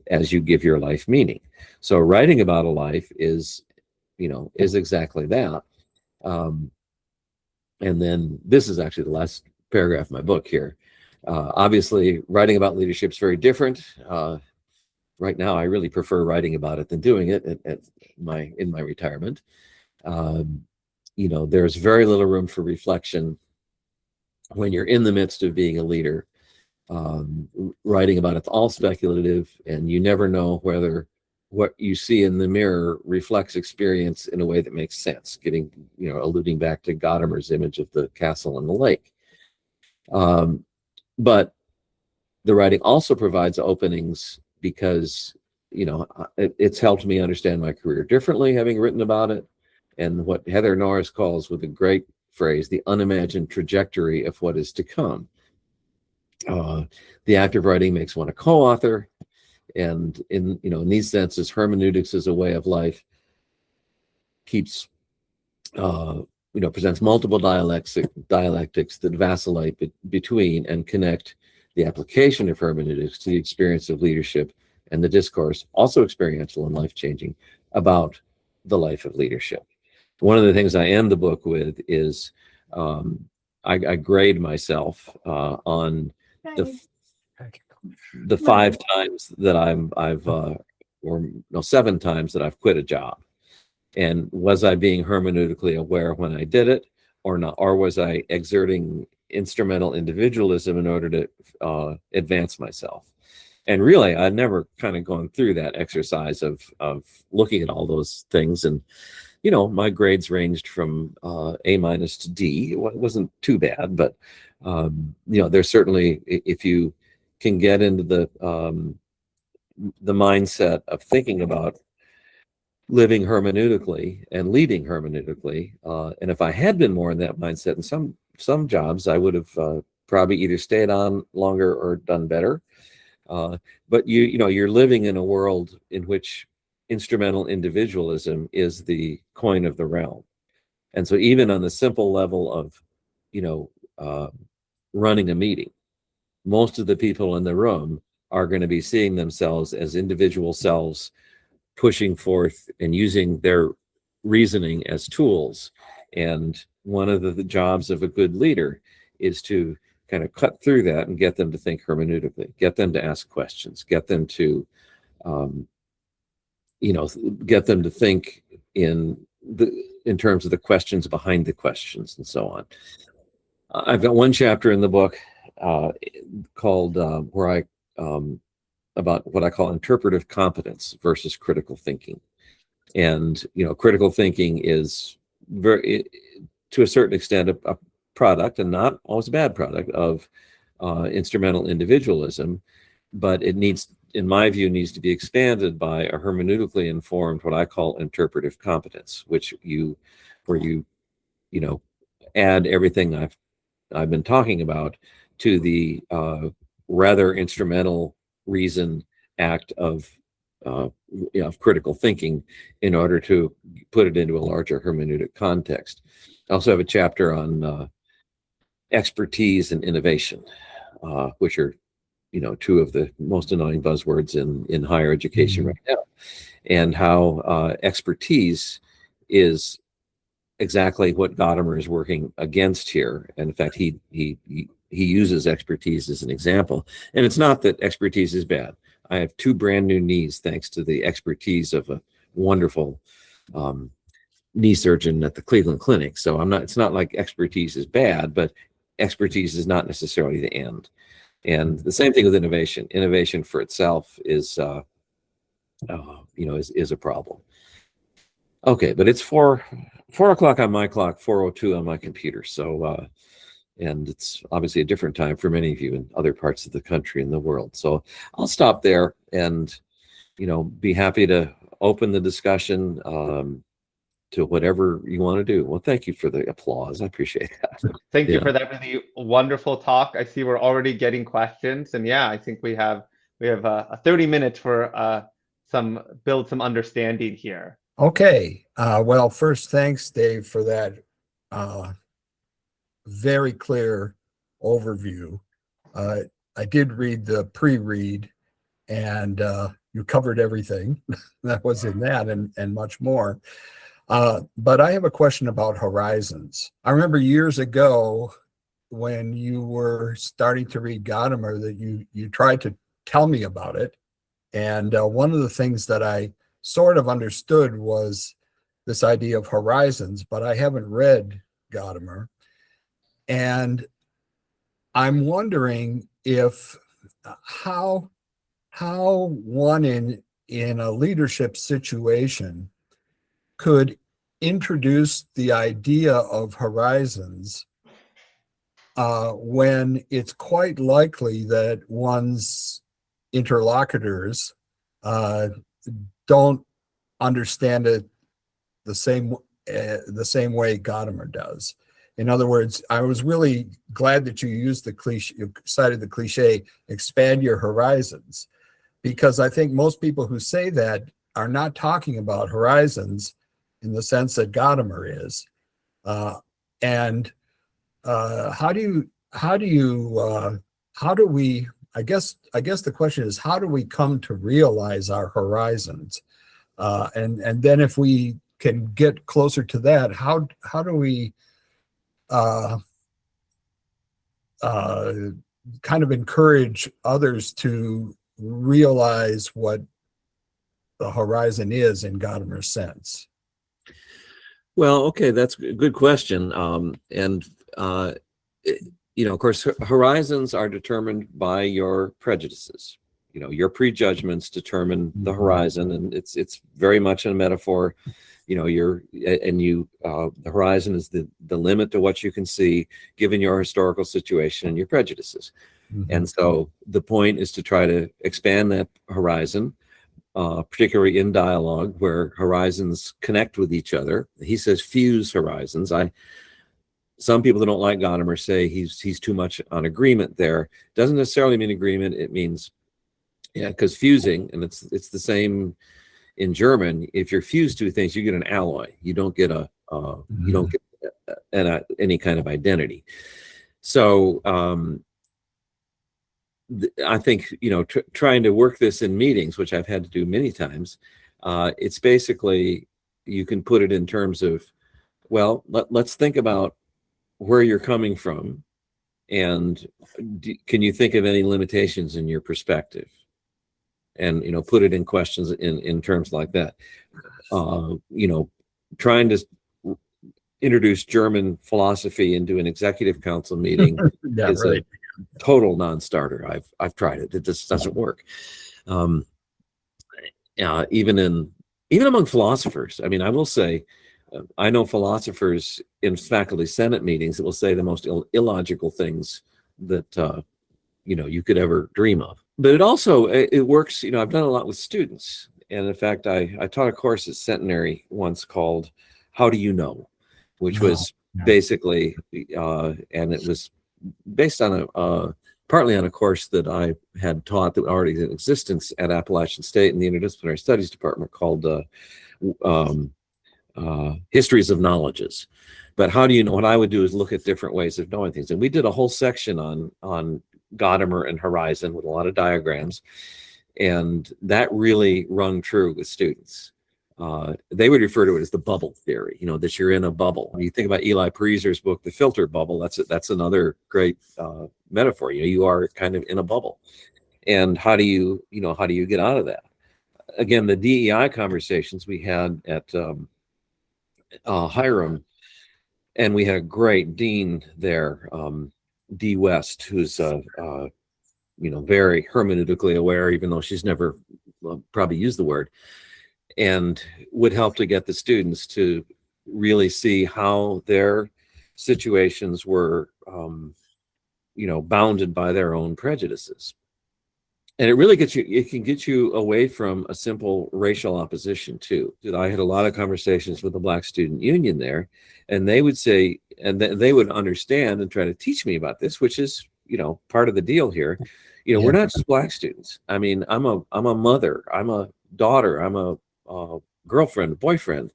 as you give your life meaning. So writing about a life is exactly that. And then this is actually the last paragraph of my book here. Obviously, writing about leadership is very different. Right now, I really prefer writing about it than doing it in my retirement. There's very little room for reflection when you're in the midst of being a leader. writing about it's all speculative, and you never know whether what you see in the mirror reflects experience in a way that makes sense, alluding back to Gadamer's image of the castle and the lake. But the writing also provides openings because, it's helped me understand my career differently, having written about it, and what Heather Norris calls, with a great phrase, the unimagined trajectory of what is to come. The act of writing makes one a co-author, and in these senses, hermeneutics as a way of life keeps presents multiple dialectics that vacillate between and connect the application of hermeneutics to the experience of leadership and the discourse, also experiential and life-changing, about the life of leadership. One of the things I end the book with is I grade myself on the 5 times that I've 7 times that I've quit a job. And was I being hermeneutically aware when I did it or not? Or was I exerting instrumental individualism in order to advance myself? And really, I'd never kind of gone through that exercise of looking at all those things. And, my grades ranged from A- to D. It wasn't too bad, but, there's certainly, if you can get into the mindset of thinking about living hermeneutically and leading hermeneutically, and if I had been more in that mindset in some jobs, I would have probably either stayed on longer or done better. But you're living in a world in which instrumental individualism is the coin of the realm, and so even on the simple level of running a meeting, most of the people in the room are going to be seeing themselves as individual selves, pushing forth and using their reasoning as tools. And one of the jobs of a good leader is to kind of cut through that and get them to think hermeneutically, get them to ask questions, get them to think in terms of the questions behind the questions and so on. I've got one chapter in the book called where I about what I call interpretive competence versus critical thinking. And critical thinking is very, to a certain extent, a product, and not always a bad product, of instrumental individualism, but it needs, in my view, needs to be expanded by a hermeneutically informed, what I call interpretive competence, where you add everything I've been talking about to the rather instrumental reason act of critical thinking in order to put it into a larger hermeneutic context. I also have a chapter on expertise and innovation, which are 2 of the most annoying buzzwords in higher education right now, and how expertise is exactly what Gadamer is working against here. And in fact, he uses expertise as an example. And it's not that expertise is bad. I have 2 brand new knees thanks to the expertise of a wonderful knee surgeon at the Cleveland Clinic. So it's not like expertise is bad, but expertise is not necessarily the end. And the same thing with innovation. Innovation for itself is a problem. Okay, but it's 4 o'clock on my clock, 4:02 on my computer. So, and it's obviously a different time for many of you in other parts of the country and the world. So I'll stop there and, be happy to open the discussion to whatever you want to do. Well, thank you for the applause. I appreciate that. Thank you for that really wonderful talk. I see we're already getting questions, and I think we have 30 minutes for build some understanding here. Okay. Well, first, thanks, Dave, for that very clear overview. I did read the pre-read, and you covered everything that was in that and much more. But I have a question about horizons. I remember years ago when you were starting to read Gadamer that you tried to tell me about it. And one of the things that I sort of understood was this idea of horizons, but I haven't read Gadamer. And I'm wondering if how one in a leadership situation could introduce the idea of horizons when it's quite likely that one's interlocutors don't understand it the same way Gadamer does. In other words, I was really glad that you used the cliche, you cited the cliche, expand your horizons, because I think most people who say that are not talking about horizons in the sense that Gadamer is. And how do we, I guess the question is, how do we come to realize our horizons? And then if we can get closer to that, how do we kind of encourage others to realize what the horizon is in Gadamer's sense? Well, okay, that's a good question. Of course, horizons are determined by your prejudices. Your prejudgments determine the horizon, and it's very much a metaphor. The horizon is the limit to what you can see given your historical situation and your prejudices. Mm-hmm. And so the point is to try to expand that horizon, particularly in dialogue where horizons connect with each other. He says fuse horizons. Some people that don't like Gadamer say he's too much on agreement there. Doesn't necessarily mean agreement. It means, because fusing, and it's the same in German. If you're fused to things, you get an alloy. You don't get you don't get any kind of identity. So I think trying to work this in meetings, which I've had to do many times, it's basically, you can put it in terms of, well, let's think about where you're coming from, and can you think of any limitations in your perspective, and put it in questions in terms like that. Trying to introduce German philosophy into an executive council meeting is right. A total non-starter. I've tried it. It just doesn't work. Even among philosophers. I mean, I will say, I know philosophers in faculty senate meetings that will say the most illogical things that you could ever dream of. But it works. I've done a lot with students, and in fact, I taught a course at Centenary once called "How Do You Know," which was basically, and it was based on partly on a course that I had taught that already in existence at Appalachian State in the Interdisciplinary Studies Department called Histories of Knowledges. But how do you know? What I would do is look at different ways of knowing things, and we did a whole section on Gadamer and horizon with a lot of diagrams, and that really rung true with students. They would refer to it as the bubble theory, that you're in a bubble. When you think about Eli Pariser's book, The Filter Bubble, that's another great metaphor. You are kind of in a bubble, and how do you get out of that? Again, the DEI conversations we had at Hiram, and we had a great dean there, D. West, who's very hermeneutically aware, even though she's never probably used the word, and would help to get the students to really see how their situations were, bounded by their own prejudices. And it can get you away from a simple racial opposition too. I had a lot of conversations with the Black Student Union there, and they would say, and they would understand and try to teach me about this, which is, part of the deal here. We're not just Black students. I mean, I'm a mother, I'm a daughter, I'm a girlfriend, boyfriend,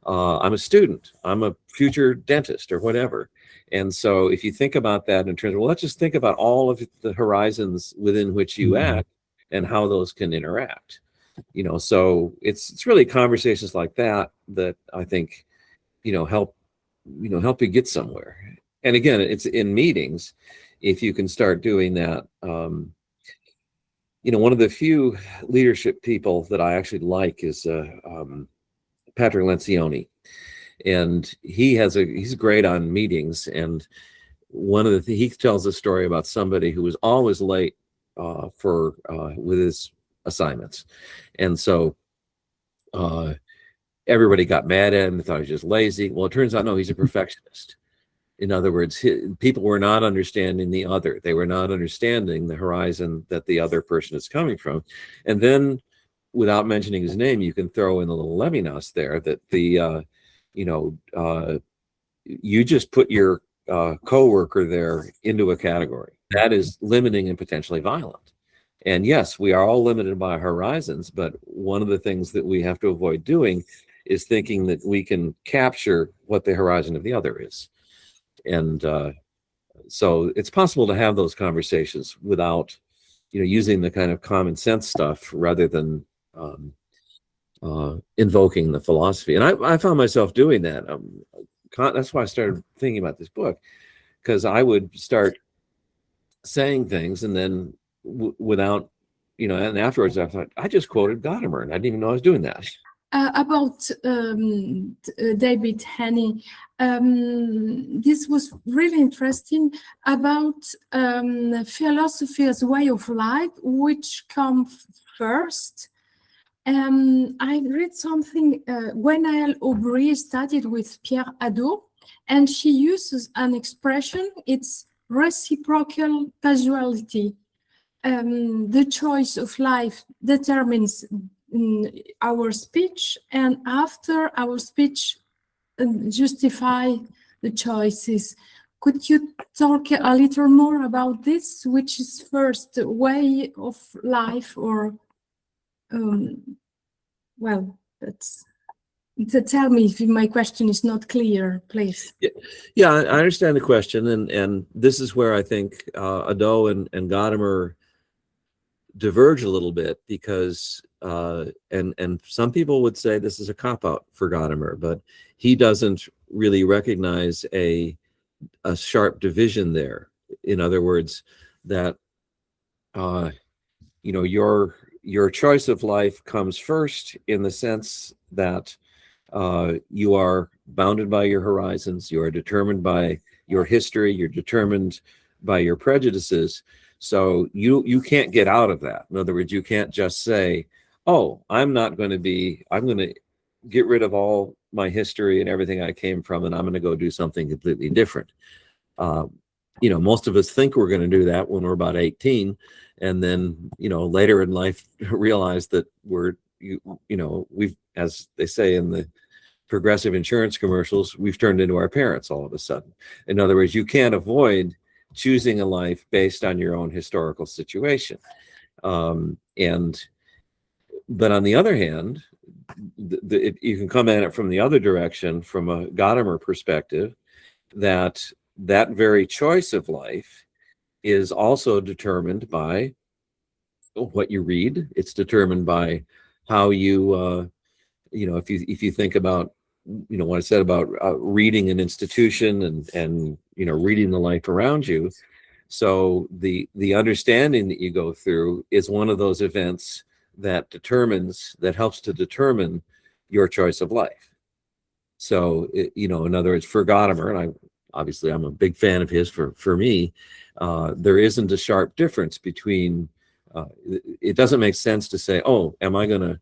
I'm a student, I'm a future dentist or whatever. And so if you think about that in terms of, well, let's just think about all of the horizons within which you act and how those can interact. So it's really conversations like that I think, help you get somewhere. And again, it's in meetings. If you can start doing that, one of the few leadership people that I actually like is Patrick Lencioni, and he's great on meetings. And one of the he tells a story about somebody who was always late with his assignments, and so everybody got mad at him and thought he was just lazy. Well, it turns out no, he's a perfectionist. In other words, people were not understanding the other. They were not understanding the horizon that the other person is coming from. And then, without mentioning his name, you can throw in a little Levinas there that you just put your coworker there into a category. That is limiting and potentially violent. And yes, we are all limited by horizons, but one of the things that we have to avoid doing is thinking that we can capture what the horizon of the other is. And so it's possible to have those conversations without, using the kind of common sense stuff rather than invoking the philosophy. And I found myself doing that. That's why I started thinking about this book, because I would start saying things and then without, and afterwards I thought, I just quoted Gadamer and I didn't even know I was doing that. About David Haney, this was really interesting about philosophy as a way of life, which comes first. I read something Gwenaëlle Aubry studied with Pierre Hadot, and she uses an expression, it's reciprocal causality. The choice of life determines our speech, and after our speech justify the choices. Could you talk a little more about this? Which is first way of life, or well, that's to tell me if my question is not clear, please. Yeah, I understand the question, and this is where I think Hadot and Gadamer diverge a little bit, because and some people would say this is a cop-out for Gadamer, but he doesn't really recognize a sharp division there. In other words, that your choice of life comes first, in the sense that you are bounded by your horizons, you are determined by your history, you're determined by your prejudices. So you can't get out of that. In other words, you can't just say, oh, I'm going to get rid of all my history and everything I came from, and I'm going to go do something completely different. Most of us think we're going to do that when we're about 18, and then, later in life realize that we've, as they say in the Progressive insurance commercials, we've turned into our parents all of a sudden. In other words, you can't avoid choosing a life based on your own historical situation. But on the other hand, you can come at it from the other direction, from a Gadamer perspective, that very choice of life is also determined by what you read. It's determined by how you, if you think about, what I said about reading an institution and reading the life around you. So the understanding that you go through is one of those events that helps to determine your choice of life. So, in other words, for Gadamer, and I'm a big fan of his, for me, there isn't a sharp difference between, it doesn't make sense to say, oh, am I going to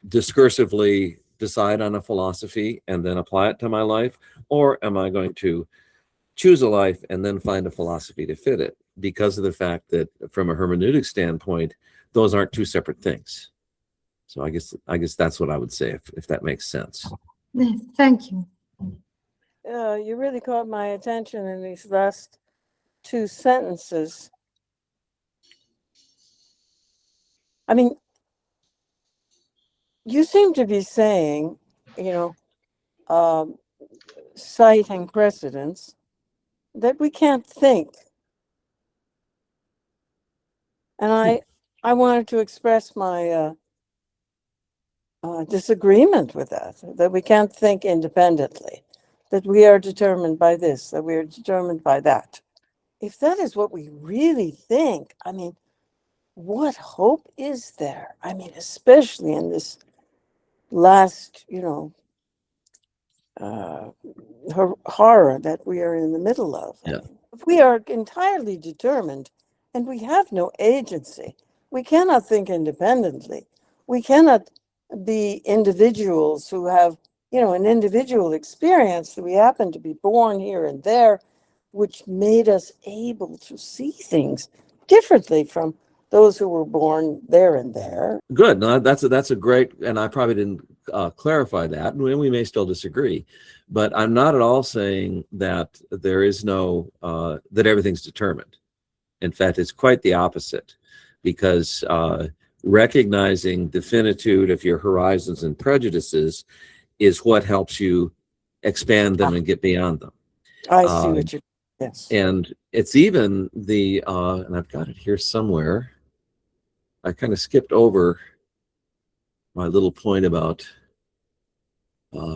discursively decide on a philosophy and then apply it to my life, or am I going to choose a life and then find a philosophy to fit it? Because of the fact that from a hermeneutic standpoint, those aren't two separate things. So I guess that's what I would say, if that makes sense. Thank you. You really caught my attention in these last two sentences. I mean, you seem to be saying, citing precedents, that we can't think. And I wanted to express my disagreement with that we can't think independently, that we are determined by this, that we are determined by that. If that is what we really think, I mean, what hope is there? I mean, especially in this last, horror that we are in the middle of. Yeah. we are entirely determined and we have no agency. We cannot think independently. We cannot be individuals who have, an individual experience that we happen to be born here and there, which made us able to see things differently from those who were born there and there. Good. No, that's a great, and I probably didn't clarify that, and we may still disagree, but I'm not at all saying that there is no that everything's determined. In fact, it's quite the opposite, because recognizing the finitude of your horizons and prejudices is what helps you expand them and get beyond them. I see what you're. Yes. And it's even the and I've got it here somewhere. I kind of skipped over my little point about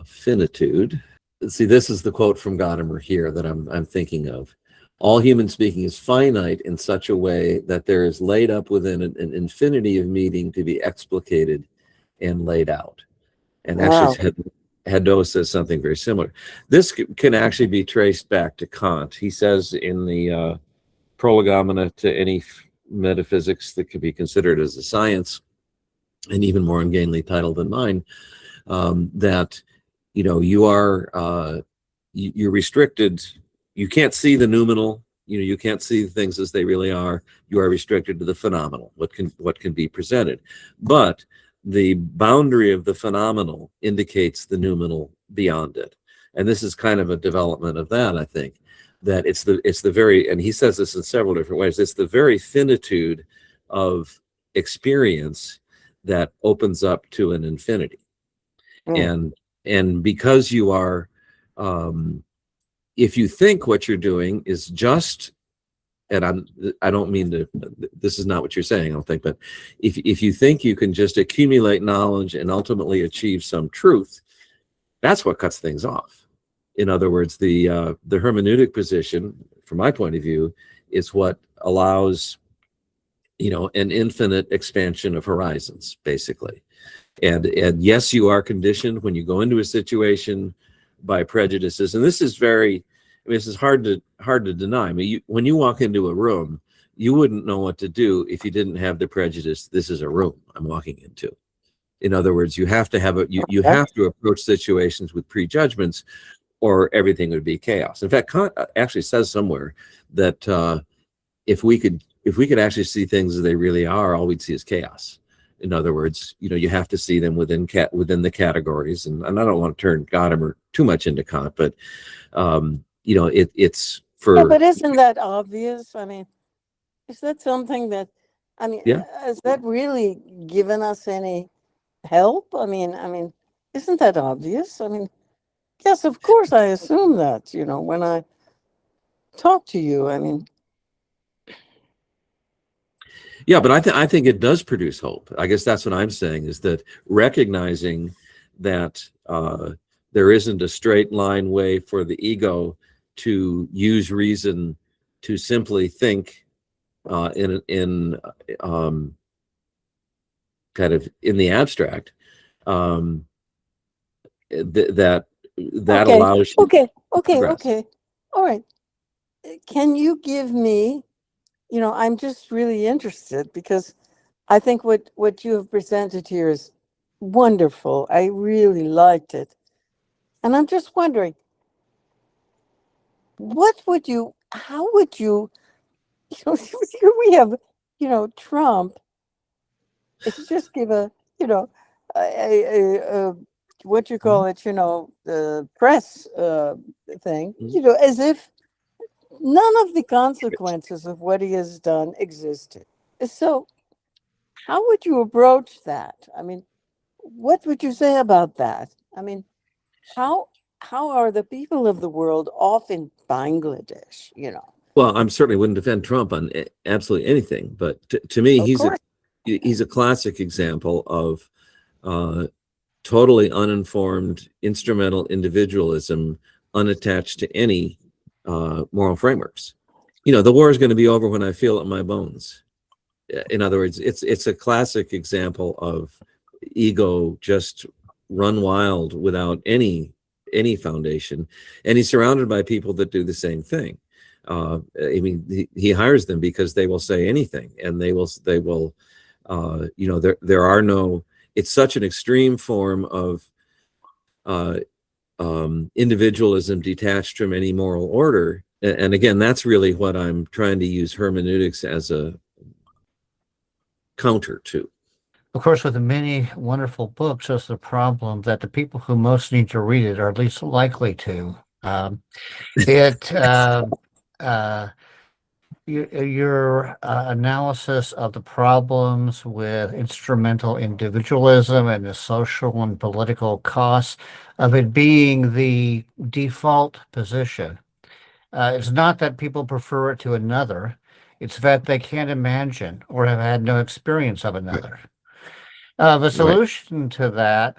finitude. See, this is the quote from Gadamer here that I'm thinking of. All human speaking is finite in such a way that there is laid up within an infinity of meaning to be explicated and laid out. And actually, Hadot says something very similar. This can actually be traced back to Kant. He says in the Prolegomena to any metaphysics that could be considered as a science, and even more ungainly title than mine, that you are you're restricted. You can't see the noumenal. You can't see things as they really are. You are restricted to the phenomenal, what can be presented. But the boundary of the phenomenal indicates the noumenal beyond it. And this is kind of a development of that, I think, that it's the very, and he says this in several different ways, it's the very finitude of experience that opens up to an infinity. And because you are, if you think what you're doing is just, and I don't mean to, this is not what you're saying, I don't think, but if you think you can just accumulate knowledge and ultimately achieve some truth, that's what cuts things off. In other words, the hermeneutic position, from my point of view, is what allows, an infinite expansion of horizons, basically. And yes, you are conditioned when you go into a situation by prejudices, and this is this is hard to deny. I mean, when you walk into a room, you wouldn't know what to do if you didn't have the prejudice. This is a room I'm walking into. In other words, you have to have you have to approach situations with prejudgments, or everything would be chaos. In fact, Kant actually says somewhere that if we could actually see things as they really are, all we'd see is chaos. In other words, you have to see them within the categories. And I don't want to turn Gadamer too much into Kant, but it's for. Yeah, but isn't that obvious? I mean, is that something that, has that really given us any help? I mean, isn't that obvious? I mean, yes, of course, I assume that, when I talk to you, I mean. Yeah, but I think it does produce hope. I guess that's what I'm saying, is that recognizing that there isn't a straight line way for the ego to use reason to simply think in kind of in the abstract, that allows you. Okay. All right. Can you give me? I'm just really interested, because I think what you have presented here is wonderful. I really liked it. And I'm just wondering, how would you, here we have, Trump. It's just give a what you call it, the press thing, as if none of the consequences of what he has done existed. So how would you approach that? I mean, what would you say about that? I mean, how are the people of the world off in Bangladesh, Well, I certainly wouldn't defend Trump on absolutely anything, but to me, he's a classic example of totally uninformed instrumental individualism, unattached to any moral frameworks. The war is going to be over when I feel it in my bones. In other words, it's a classic example of ego just run wild without any foundation, and he's surrounded by people that do the same thing. I mean, he hires them because they will say anything, and they will, you know, there are no, it's such an extreme form of individualism detached from any moral order. And again, that's really what I'm trying to use hermeneutics as a counter to. Of course, with the many wonderful books, there's the problem that the people who most need to read it are least likely to. It your analysis of the problems with instrumental individualism and the social and political costs of it being the default position. It's not that people prefer it to another, it's that they can't imagine or have had no experience of another. The solution to that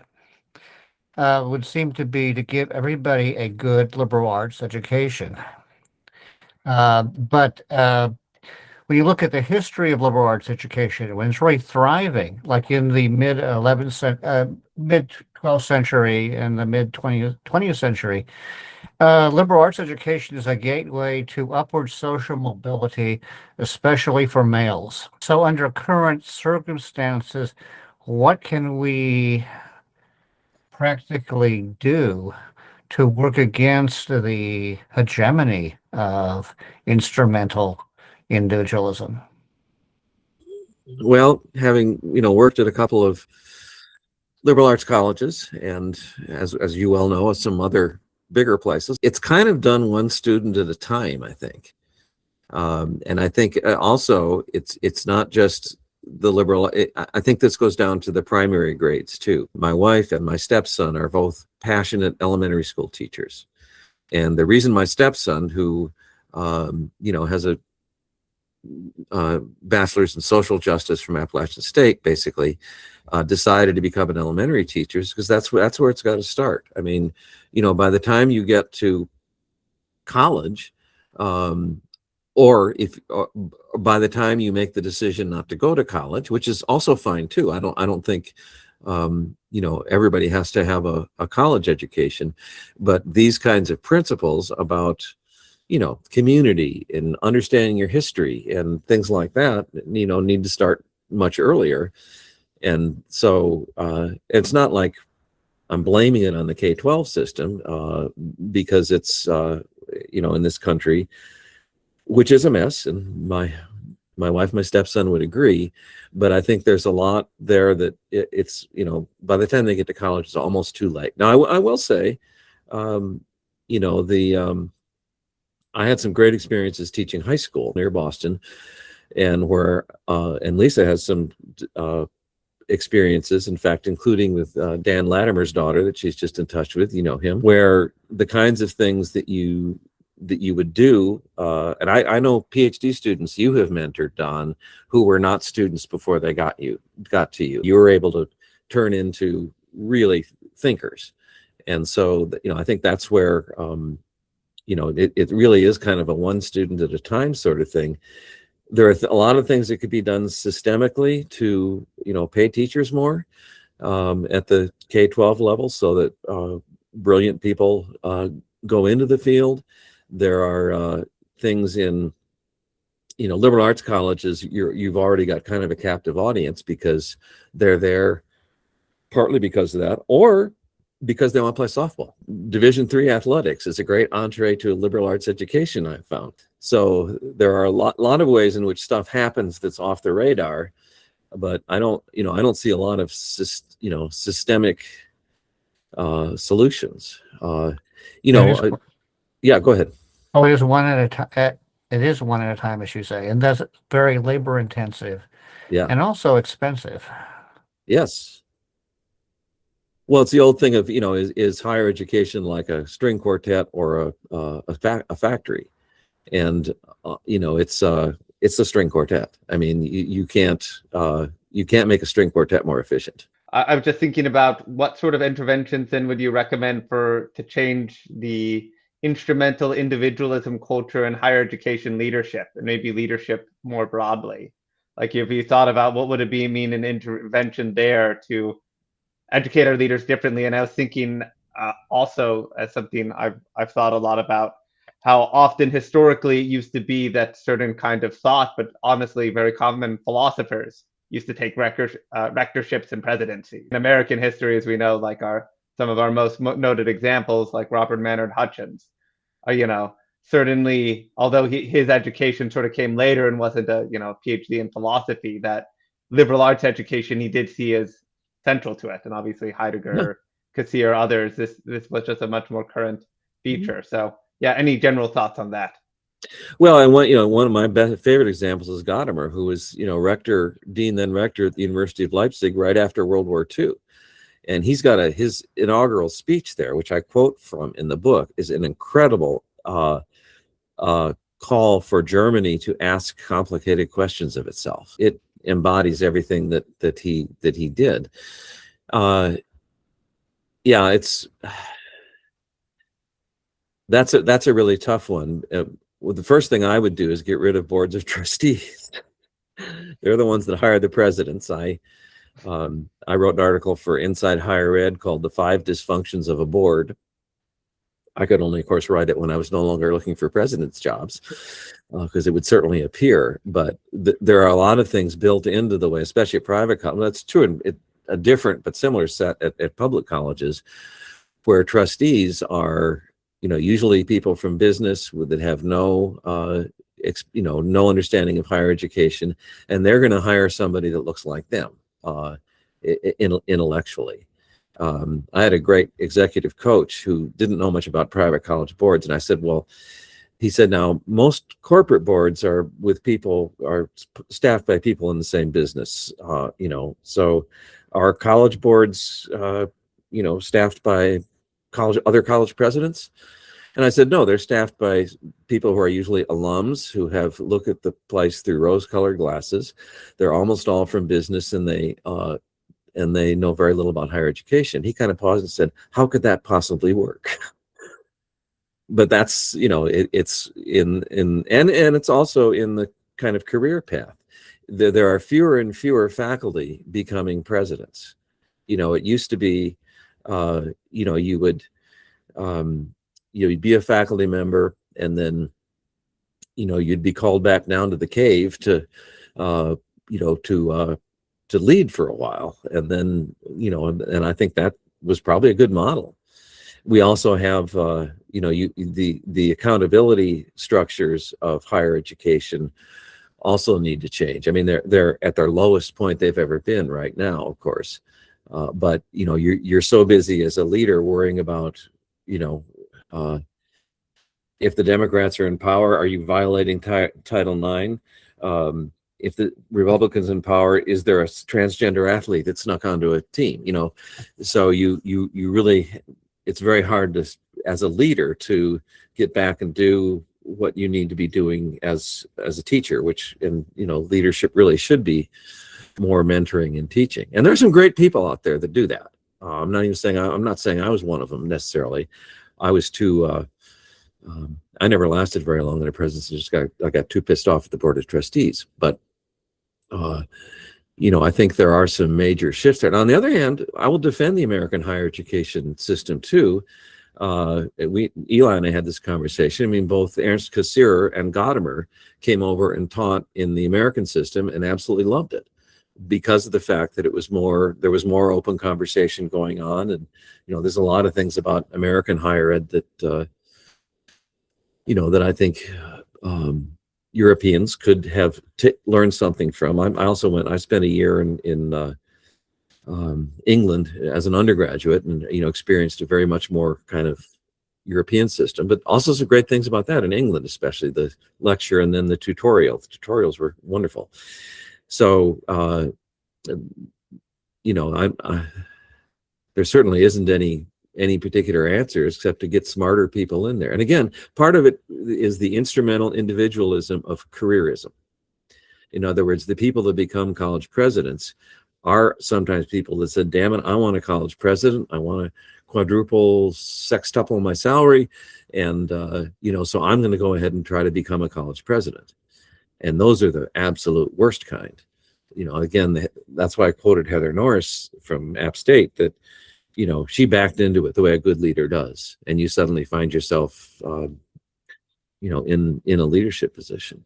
would seem to be to give everybody a good liberal arts education. But when you look at the history of liberal arts education, when it's really thriving, like in the mid 12th century and the mid 20th century, liberal arts education is a gateway to upward social mobility, especially for males. So under current circumstances, what can we practically do to work against the hegemony of instrumental individualism? Well, having, you know, worked at a couple of liberal arts colleges, and as you well know, some other bigger places, it's kind of done one student at a time, I think. And I think also it's not just the liberal, I think this goes down to the primary grades too. My wife and my stepson are both passionate elementary school teachers. And the reason my stepson, who, you know, has a bachelor's in social justice from Appalachian State, basically, decided to become an elementary teacher is because that's where it's got to start. I mean, you know, by the time you get to college, or by the time you make the decision not to go to college, which is also fine too. I don't think you know, everybody has to have a college education, but these kinds of principles about, you know, community and understanding your history and things like that, you know, need to start much earlier. And so it's not like I'm blaming it on the K-12 system because it's, you know, in this country, which is a mess, and my wife, my stepson would agree, but I think there's a lot there that it's, you know, by the time they get to college, it's almost too late. Now, I will say, you know, I had some great experiences teaching high school near Boston, and where, and Lisa has some experiences, in fact, including with Dan Latimer's daughter that she's just in touch with, you know him, where the kinds of things that you would do, and I know PhD students you have mentored, Don, who were not students before they got to you. You were able to turn into really thinkers. And so, you know, I think that's where, you know, it really is kind of a one student at a time sort of thing. There are a lot of things that could be done systemically to, you know, pay teachers more at the K-12 level so that brilliant people go into the field. There are things in, you know, liberal arts colleges, you've already got kind of a captive audience because they're there partly because of that, or because they want to play softball. Division III athletics is a great entree to a liberal arts education, I've found. So there are a lot of ways in which stuff happens that's off the radar, but I don't see a lot of systemic solutions. You know, yeah, go ahead. Oh, it is one at a time. It is one at a time, as you say, and that's very labor intensive. Yeah, and also expensive. Yes. Well, it's the old thing of, you know, is higher education like a string quartet or a factory? And you know, it's a string quartet. I mean, you can't make a string quartet more efficient. I was just thinking about what sort of interventions then would you recommend to change the instrumental individualism culture in higher education leadership, and maybe leadership more broadly? Like, if you thought about what would it mean an intervention there to educate our leaders differently. And I was thinking also as something I've thought a lot about, how often historically it used to be that certain kind of thought, but honestly very common philosophers used to take rectorships and presidency. In American history, as we know, like some of our most noted examples, like Robert Maynard Hutchins, certainly, although his education sort of came later and wasn't a PhD in philosophy, that liberal arts education he did see as central to it. And obviously Heidegger, Cassirer, others, this was just a much more current feature. So yeah, any general thoughts on that? Well, and one of my favorite examples is Gadamer, who was dean then rector at the University of Leipzig right after World War II. And he's got his inaugural speech there, which I quote from in the book, is an incredible call for Germany to ask complicated questions of itself. It embodies everything that he did. Yeah, that's a really tough one. Well, the first thing I would do is get rid of boards of trustees. They're the ones that hire the presidents. I wrote an article for Inside Higher Ed called "The 5 Dysfunctions of a Board." I could only, of course, write it when I was no longer looking for president's jobs, because it would certainly appear. But there are a lot of things built into the way, especially at private college. That's true in a different but similar set at public colleges, where trustees are, usually people from business that have no understanding of higher education, and they're going to hire somebody that looks like them intellectually. I had a great executive coach who didn't know much about private college boards, and I said, well, he said, now most corporate boards are staffed by people in the same business, so are college boards, staffed by other college presidents? And I said, no, they're staffed by people who are usually alums who have looked at the place through rose-colored glasses. They're almost all from business, and they know very little about higher education. He kind of paused and said, how could that possibly work? But that's, it's and it's also in the kind of career path. There are fewer and fewer faculty becoming presidents. It used to be, you would, you'd be a faculty member, and then, you'd be called back down to the cave to lead for a while. And then, and I think that was probably a good model. We also have, the accountability structures of higher education also need to change. I mean, they're at their lowest point they've ever been right now, of course. But, you're so busy as a leader worrying about, if the Democrats are in power, are you violating Title IX? If the Republicans in power, is there a transgender athlete that snuck onto a team? So you really, it's very hard to, as a leader, to get back and do what you need to be doing as a teacher, which leadership really should be more mentoring and teaching. And there's some great people out there that do that. I'm not saying I was one of them necessarily. I was too. I never lasted very long in a presidency. I got too pissed off at the board of trustees. But I think there are some major shifts there. And on the other hand, I will defend the American higher education system too. Eli and I had this conversation. I mean, both Ernst Cassirer and Gadamer came over and taught in the American system and absolutely loved it, because of the fact that there was more open conversation going on. And, there's a lot of things about American higher ed that, that I think Europeans could have learned something from. I spent a year in England as an undergraduate, and, experienced a very much more kind of European system, but also some great things about that in England, especially the lecture and then the tutorial. The tutorials were wonderful. So, there certainly isn't any particular answers except to get smarter people in there. And again, part of it is the instrumental individualism of careerism. In other words, the people that become college presidents are sometimes people that said, damn it, I want a college president. I want to quadruple, sextuple my salary. And, so I'm going to go ahead and try to become a college president. And those are the absolute worst kind. Again, that's why I quoted Heather Norris from App State, that, she backed into it the way a good leader does. And you suddenly find yourself, in a leadership position.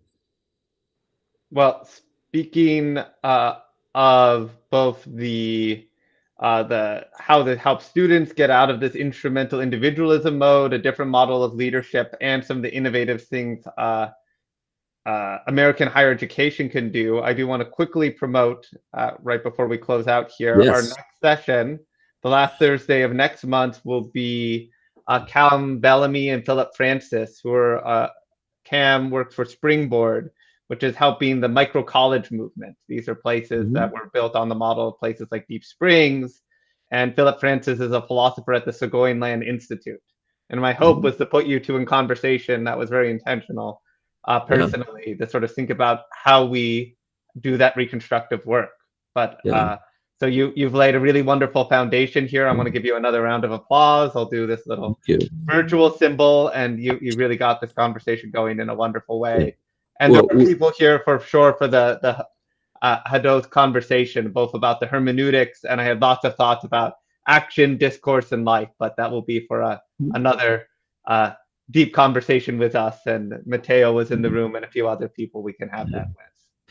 Well, speaking of both the how to help students get out of this instrumental individualism mode, a different model of leadership, and some of the innovative things American higher education can do, I do want to quickly promote right before we close out here, our Yes. next session, the last Thursday of next month, will be Cam Bellamy and Philip Francis, who are Cam works for Springboard, which is helping the micro college movement. These are places that were built on the model of places like Deep Springs. And Philip Francis is a philosopher at the Segoin Land Institute. And my hope was to put you two in conversation. That was very intentional, personally, to sort of think about how we do that reconstructive work. But so you've laid a really wonderful foundation here. I want to give you another round of applause. I'll do this little virtual symbol, and you really got this conversation going in a wonderful way. And there are people here for sure for the Hadot conversation, both about the hermeneutics, and I had lots of thoughts about action, discourse, and life, but that will be for another deep conversation with us. And Matteo was in the room, and a few other people we can have that with.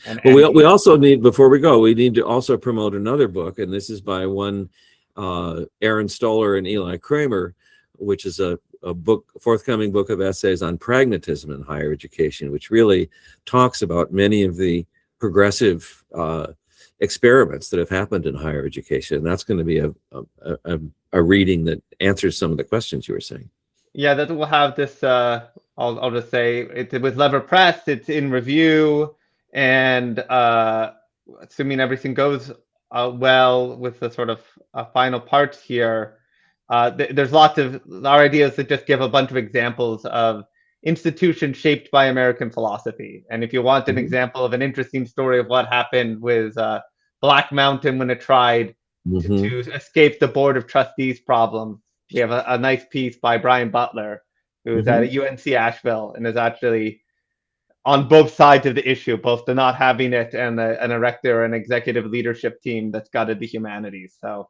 And we also need, before we go, we need to also promote another book, and this is by one Aaron Stoller and Eli Kramer, which is a forthcoming book of essays on pragmatism in higher education, which really talks about many of the progressive experiments that have happened in higher education. And that's going to be a reading that answers some of the questions you were saying. Yeah, that will have this. I'll just say it's with Lever Press. It's in review, and assuming everything goes well with the sort of final parts here. There's lots of our ideas that just give a bunch of examples of institutions shaped by American philosophy. And if you want an example of an interesting story of what happened with Black Mountain when it tried to escape the Board of Trustees problem, we have a nice piece by Brian Butler, who is at UNC Asheville and is actually on both sides of the issue, both the not having it and an erector and executive leadership team that's gutted the humanities. So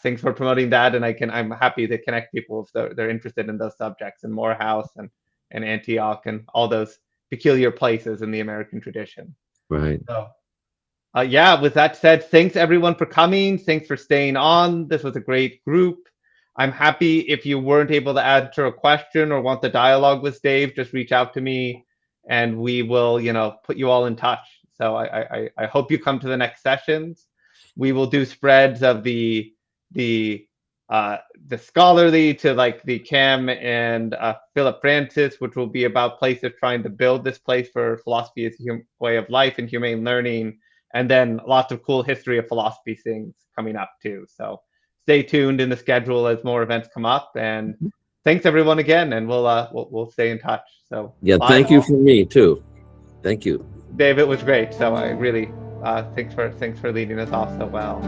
thanks for promoting that, and I'm happy to connect people if they're interested in those subjects, and Morehouse and Antioch and all those peculiar places in the American tradition. Right. So with that said, thanks everyone for coming. Thanks for staying on. This was a great group. I'm happy if you weren't able to answer a question or want the dialogue with Dave, just reach out to me and we will, put you all in touch. So I hope you come to the next sessions. We will do spreads of the scholarly to like the Cam and Philip Francis, which will be about places trying to build this place for philosophy as a way of life and humane learning, and then lots of cool history of philosophy things coming up too. So stay tuned in the schedule as more events come up. And thanks everyone again, and we'll stay in touch. So thank you from me too. Thank you, Dave. It was great. So I really thanks for leading us off so well.